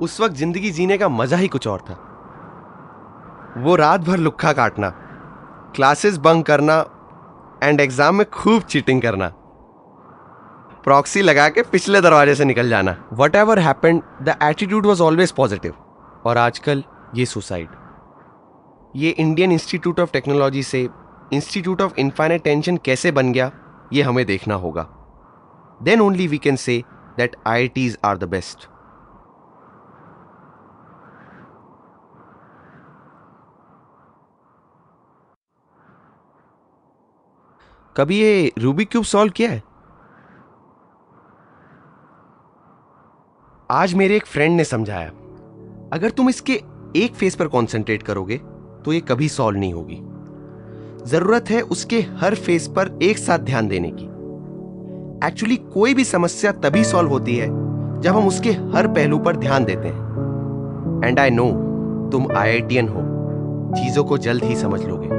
उस वक्त जिंदगी जीने का मजा ही कुछ और था। वो रात भर लुक्खा काटना, क्लासेस बंक करना एंड एग्जाम में खूब चीटिंग करना, प्रॉक्सी लगा के पिछले दरवाजे से निकल जाना। Whatever happened the attitude was always positive. और आजकल ये सुसाइड, ये इंडियन इंस्टीट्यूट ऑफ टेक्नोलॉजी से इंस्टीट्यूट ऑफ इनफाइनाइट टेंशन कैसे बन गया, ये हमें देखना होगा। Then only we can say that IITs are the best. कभी ये रूबिक क्यूब सॉल्व किया है? आज मेरे एक फ्रेंड ने समझाया, अगर तुम इसके एक फेस पर कंसंट्रेट करोगे तो ये कभी सॉल्व नहीं होगी। जरूरत है उसके हर फेस पर एक साथ ध्यान देने की। एक्चुअली कोई भी समस्या तभी सॉल्व होती है जब हम उसके हर पहलू पर ध्यान देते हैं। एंड आई नो तुम IITian हो, चीजों को जल्द ही समझ लोगे।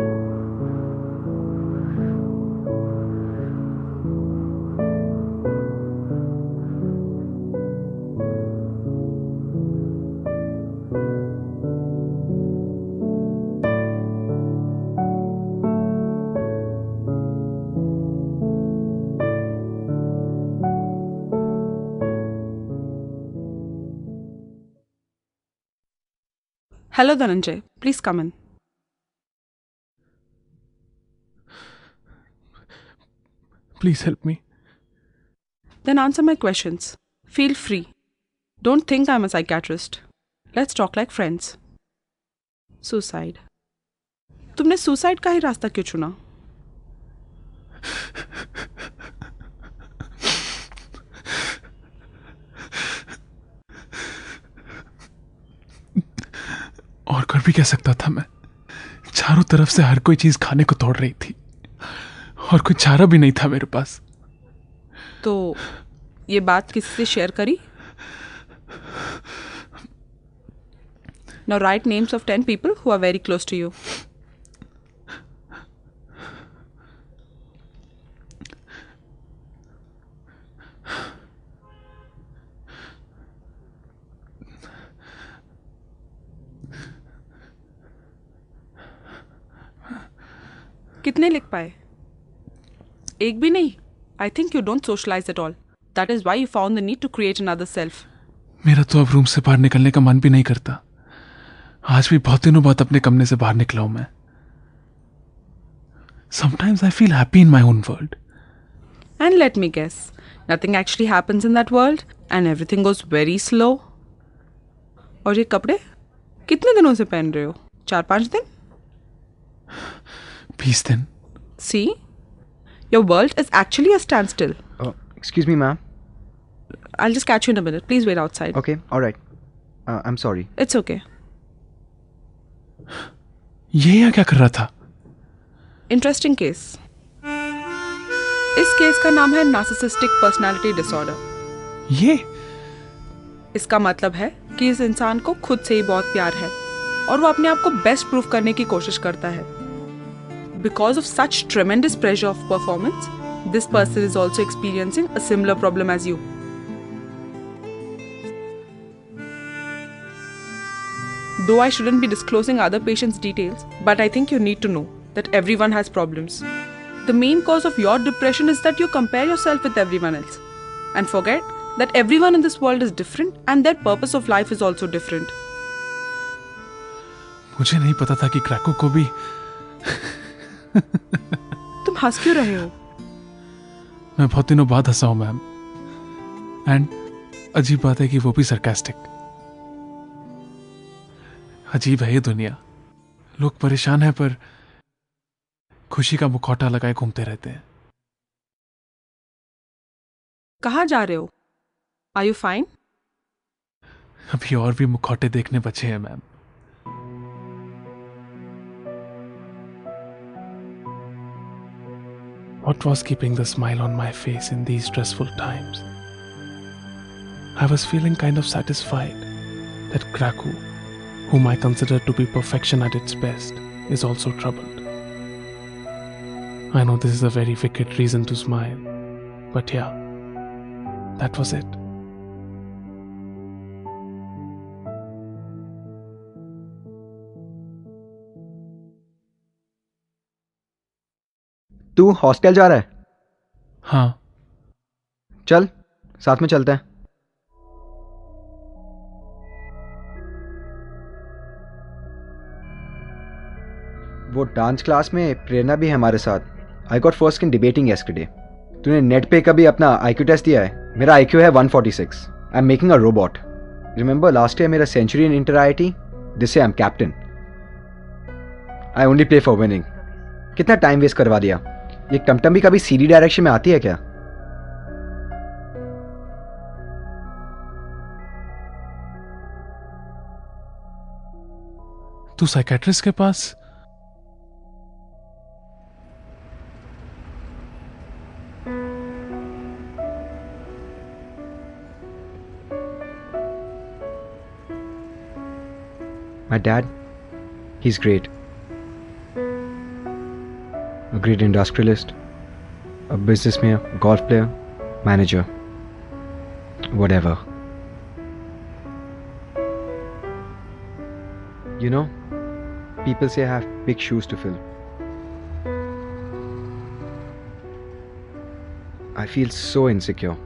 Hello, Dhananjay. Please come in. Please help me. Then answer my questions. Feel free. Don't think I'm a psychiatrist. Let's talk like friends. Suicide. तुमने सुसाइड का ही रास्ता क्यों चुना? और कर भी कह सकता था मैं। चारों तरफ से हर कोई चीज खाने को तोड़ रही थी और कोई चारा भी नहीं था मेरे पास। तो ये बात किसी से शेयर करी? Now write names of 10 people who are very close to you. कितने लिख पाए? एक भी नहीं? I think you don't socialize at all. That is why you found the need to create another self. मेरा तो अब रूम से बाहर निकलने का मन भी नहीं करता। आज भी बहुत दिनों बाद अपने कमरे से बाहर निकला हूं मैं। Sometimes I feel happy in my own world. And let me guess, nothing actually happens in that world and everything goes very slow. और ये कपड़े कितने दिनों से पहन रहे हो? 4-5 दिन? 20 दिन. See? Your world is actually a standstill. Excuse me, ma'am. I'll just catch you in a minute. Please wait outside. Okay, all right. I'm sorry. It's okay. ये यहाँ क्या कर रहा था? Interesting case. इस केस का नाम है नार्सिसिस्टिक पर्सनालिटी डिसऑर्डर। ये? इसका मतलब है कि इस इंसान को खुद से ही बहुत प्यार है और वो अपने आप को बेस्ट प्रूफ करने की कोशिश करता है। Because of such tremendous pressure of performance, this person is also experiencing a similar problem as you. Though I shouldn't be disclosing other patients' details, but I think you need to know that everyone has problems. The main cause of your depression is that you compare yourself with everyone else and forget that everyone in this world is different and their purpose of life is also different. मुझे नहीं पता था कि क्रैको को भी तुम हंस क्यों रहे हो? मैं बहुत दिनों बाद हंसा हूं मैम। एंड अजीब बात है कि वो भी सरकास्टिक। अजीब है ये दुनिया। लोग परेशान हैं पर खुशी का मुखौटा लगाए घूमते रहते हैं। कहाँ जा रहे हो? Are you fine? अभी और भी मुखौटे देखने बचे हैं ma'am. What was keeping the smile on my face in these stressful times? I was feeling kind of satisfied that Krakow, whom I consider to be perfection at its best, is also troubled. I know this is a very wicked reason to smile, but yeah, that was it. तू hostel जा रहा है? हाँ। चल साथ में चलते हैं। वो डांस क्लास में प्रेरणा भी है हमारे साथ। I got first in debating yesterday. तूने नेट पे कभी अपना IQ टेस्ट दिया है? मेरा IQ है 146। I am making a robot. Remember last year मेरा century in inter IIT? This I am captain. I only play for winning. कितना टाइम वेस्ट करवा दिया। ये टमटम भी कभी CD डायरेक्शन में आती है क्या? तू साइकेट्रिस्ट के पास? My dad, he's great. A great industrialist, a businessman, golf player, manager, whatever. You know, people say I have big shoes to fill. I feel so insecure.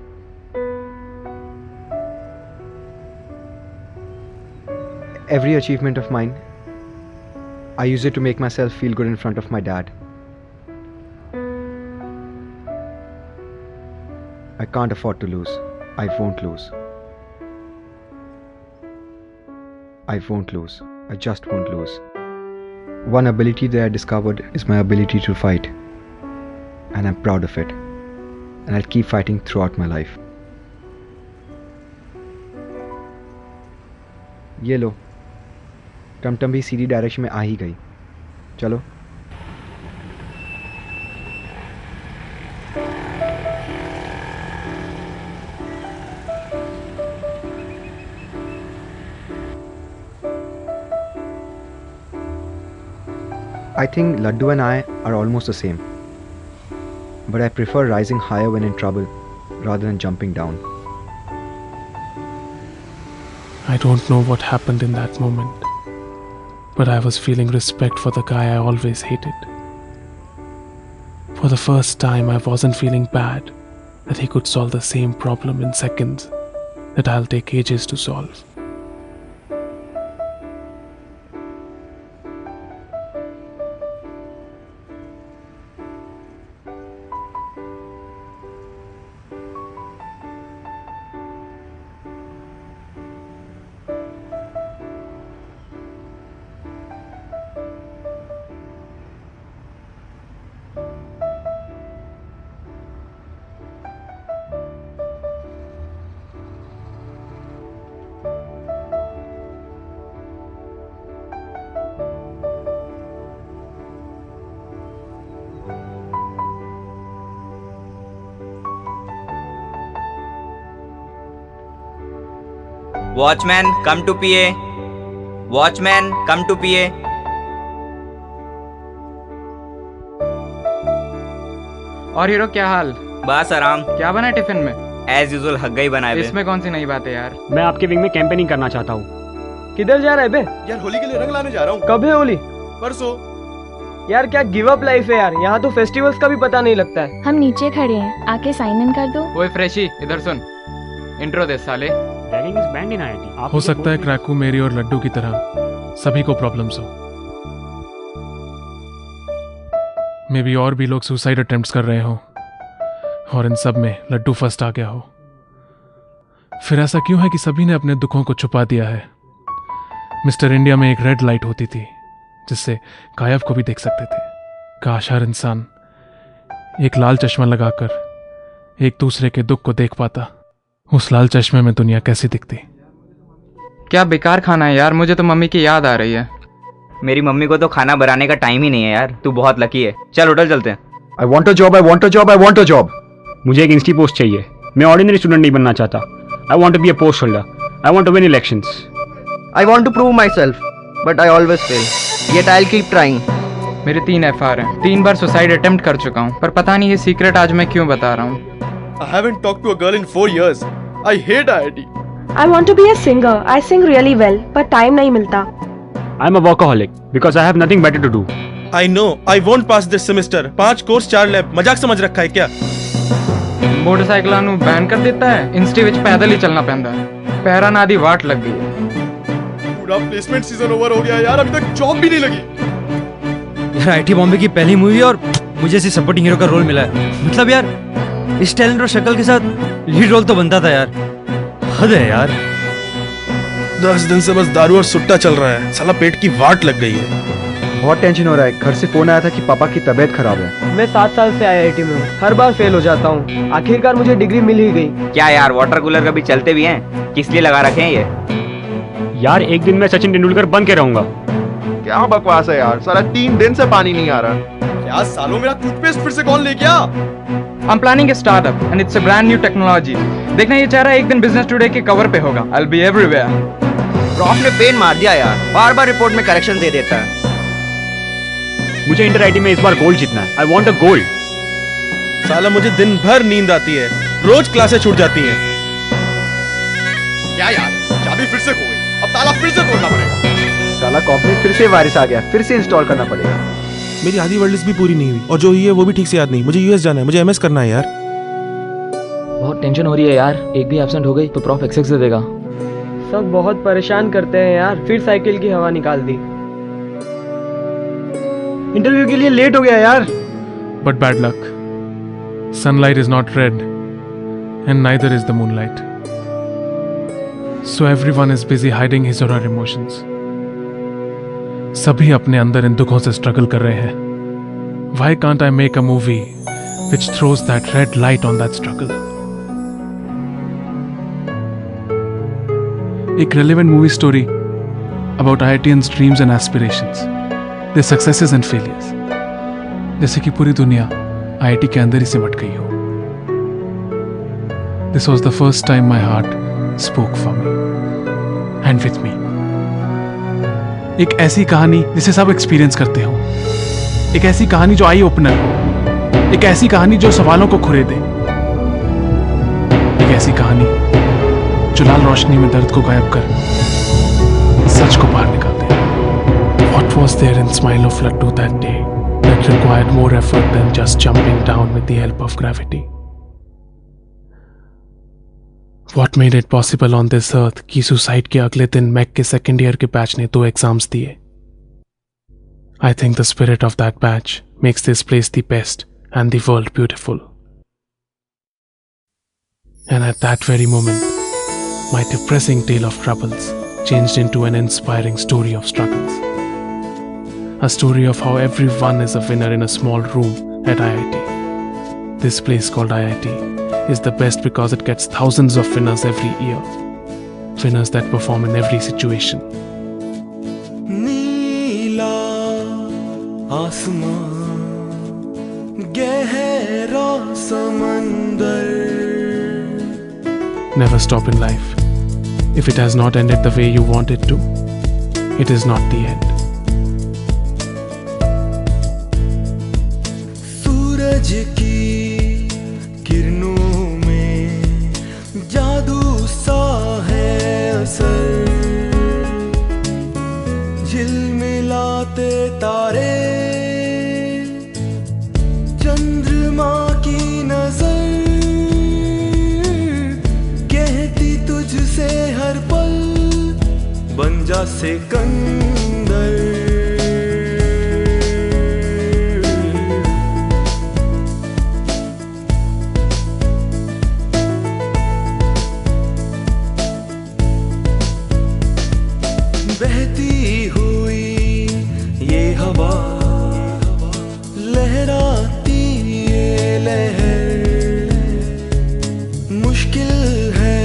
Every achievement of mine, I use it to make myself feel good in front of my dad. I can't afford to lose. I won't lose. I won't lose. I just won't lose. One ability that I discovered is my ability to fight. And I'm proud of it. And I'll keep fighting throughout my life. ये लो, टमटम भी CD direction में आ ही गई। चलो। I think Laddu and I are almost the same. But I prefer rising higher when in trouble rather than jumping down. I don't know what happened in that moment, but I was feeling respect for the guy I always hated. For the first time, I wasn't feeling bad that he could solve the same problem in seconds that I'll take ages to solve. Watchman come to PA. Watchman come to PA. और hero क्या हाल? बस आराम। क्या बना है tiffin में? As usual हग्गा ही बनाए। इसमें कौन सी नई बात है यार? मैं आपके विंग में कैंपेनिंग करना चाहता हूँ। किधर जा रहा है बे? यार होली के लिए रंग लाने जा रहा हूँ। कब है होली? परसों। यार क्या गिव अप लाइफ है यार, यहाँ तो फेस्टिवल्स का भी पता नहीं लगता है। हम नीचे खड़े हैं, आके साइन इन कर दो। ओए फ्रेशी, इधर सुन, इंट्रो दे साले। Ragging is band in IIT. हो सकता है क्रैकू मेरी और लड्डू की तरह सभी को प्रॉब्लम्स हो। मे बी और भी लोग सुसाइड अटेम्प्ट्स कर रहे हो और इन सब में लड्डू फर्स्ट आ गया हो। फिर ऐसा क्यों है कि सभी ने अपने दुखों को छुपा दिया है? मिस्टर इंडिया में एक रेड लाइट होती थी जिससे गायब को भी देख सकते थे। काश हर इंसान एक लाल चश्मा लगाकर एक दूसरे के दुख को देख पाता। उस लाल चश्मे में दुनिया कैसी दिखती। क्या बेकार खाना है यार, मुझे तो मम्मी की याद आ रही है। मेरी मम्मी को तो खाना बनाने का टाइम ही नहीं है यार। तू बहुत लकी है। चल होटल चलते हैं। I want a job, I want a job, I want a job. मुझे एक इंस्टी पोस्ट चाहिए। मैं ऑर्डिनरी स्टूडेंट नहीं बनना चाहता। I want to be a post holder. I want to win elections. I want to prove myself, but I always fail. Yet I'll keep trying. मेरे 3 FR हैं। 3 बार suicide attempt कर चुका हूँ, पर पता नहीं ये सीक्रेट आज मैं क्यों बता रहा हूँ। I haven't talked to a girl in 4 years. I hate IIT. I want to be a singer. I sing really well, but time नहीं मिलता. I'm a workaholic because I have nothing better to do. I know. I won't pass this semester. 5 course 4 lab. मजाक समझ रखा है क्या? Motorcycle ਨੂੰ ban कर देता है। इंस्टी विच पैदल ही चलना पैंदा है। पैरा ना दी वाट लग गई। पूरा प्लेसमेंट सीजन ओवर हो गया यार, अभी तक जॉब भी नहीं लगी। यार आईटी बॉम्बे की पहली मूवी और मुझे ऐसी सपोर्टिंग हीरो का रोल मिला है। मतलब यार इस टैलेंट और शक्ल के साथ लीड रोल तो बनता था यार। हद है यार। 10 दिन से बस दारू और सुट्टा चल रहा है। साला पेट की वाट लग गई है। बहुत टेंशन हो रहा है। घर से फोन आया था कि पापा की तबीयत खराब है। मैं 7 साल से IIT में हूँ, हर बार फेल हो जाता हूँ। आखिरकार मुझे डिग्री मिल ही गई। क्या यार वाटर कूलर कभी चलते भी हैं? किस लिए लगा रखे हैं ये? यार एक दिन मैं सचिन तेंदुलकर बन के रहूंगा। क्या बकवास है यार, सारा 3 दिन से पानी नहीं आ रहा। क्या सालों मेरा टूथपेस्ट फिर से कौन ले गया? I'm planning a startup and it's a brand new technology. देखना ये चेहरा एक दिन बिजनेस टुडे के कवर पे होगा। I'll be everywhere. प्रॉफ ने पेन मार दिया यार, बार बार रिपोर्ट में करेक्शन दे देता है। मुझे इंटर आईटी में इस बार गोल्ड जीतना है। I want a gold. साला मुझे दिन भर नींद आती है, रोज क्लासें छूट जाती हैं। क्या यार, चाबी फिर से खो गई। अब ताला फिर से तोड़ना पड़ेगा। साला कंपनी फिर से वायरस आ गया, फिर से इंस्टॉल करना पड़ेगा। मेरी आधी वर्ड लिस्ट भी पूरी नहीं हुई और जो हुई है वो भी ठीक से याद नहीं। मुझे यूएस जाना है, मुझे एमएस करना है यार। बहुत टेंशन हो रही है यार, एक भी एब्सेंट हो गई तो प्रॉफ एक्सेस दे देगा। सब बहुत परेशान करते हैं यार, फिर साइकिल की हवा निकाल दी। इंटरव्यू के लिए लेट हो गया यार। But bad luck. Sunlight is not red, and neither is the moonlight. So everyone is busy hiding his or her emotions. सभी अपने अंदर इन दुखों से स्ट्रगल कर रहे हैं। Why can't I make a movie which throws that red light on that struggle? एक relevant movie story about IITians' dreams and aspirations, their successes and failures. जैसे कि पूरी दुनिया IIT के अंदर ही सिमट गई हो। This was the first time my heart spoke for me and with me. एक ऐसी कहानी जिसे सब एक्सपीरियंस करते हो, एक ऐसी कहानी जो आई ओपनर हो, एक ऐसी कहानी जो सवालों को खुरे दे, एक ऐसी कहानी जो लाल रोशनी में दर्द को गायब कर सच को बाहर निकाल दे। What was there in smile of Laddu that day that required more effort than just jumping down with the help of gravity? What made it possible on this earth कि सुसाइड के अगले दिन मैक के second year के batch ने 2 exams दिए? I think the spirit of that batch makes this place the best and the world beautiful. And at that very moment, my depressing tale of troubles changed into an inspiring story of struggles. A story of how everyone is a winner in a small room at IIT. This place called IIT is the best because it gets thousands of winners every year. Winners that perform in every situation. नीला आसमान, गहरा समंदर. Never stop in life. If it has not ended the way you want it to, it is not the end. सूरज की किरणों में जादू सा है असर, झिलमिलाते तारे चंद्रमा की नजर, कहती तुझसे हर पल बन जा सिकंदर। बहती हुई ये हवा, लहराती ये लहर, मुश्किल है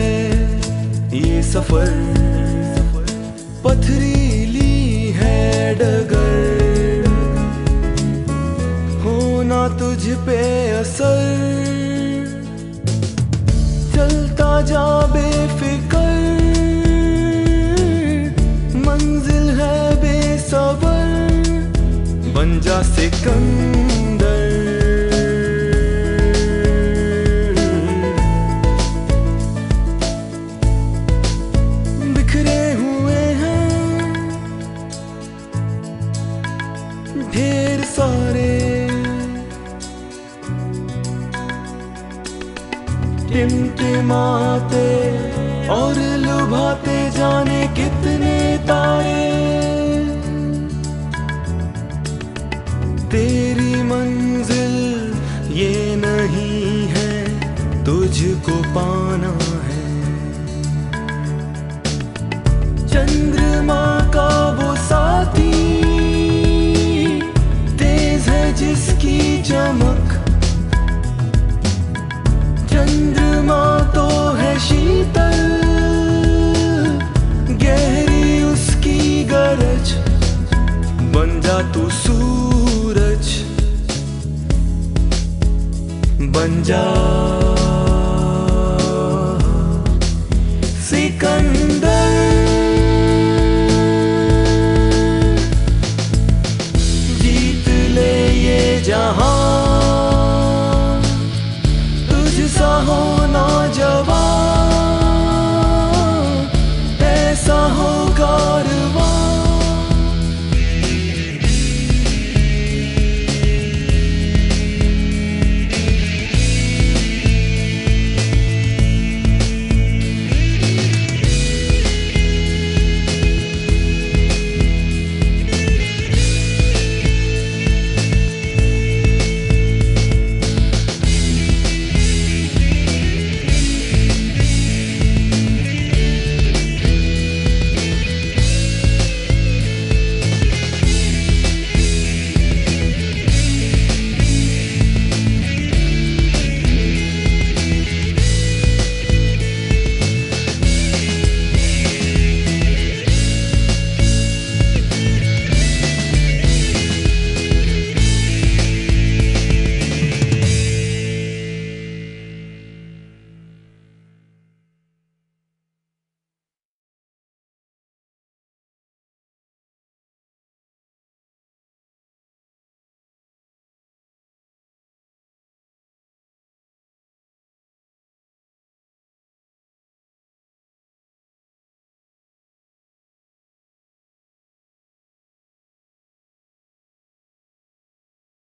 ये सफर, पथरीली है डगर, होना तुझ पे असर, चलता जा बेफिकर, मंजिल है बेसबर, बन जा सिकंदर। बिखरे हुए हैं ढेर सारे, टिमटिमाते और लुभाते जाने कितने तारे, तेरी मंजिल ये नहीं है तुझको पाना है, चंद्रमा का वो साथी तेज है जिसकी चमक, चंद्रमा तो है शीतल गहरी उसकी गरज, बन जा तू सूरज, बन जा सिकंदर। जीत ले ये जहां, तुझ सा हो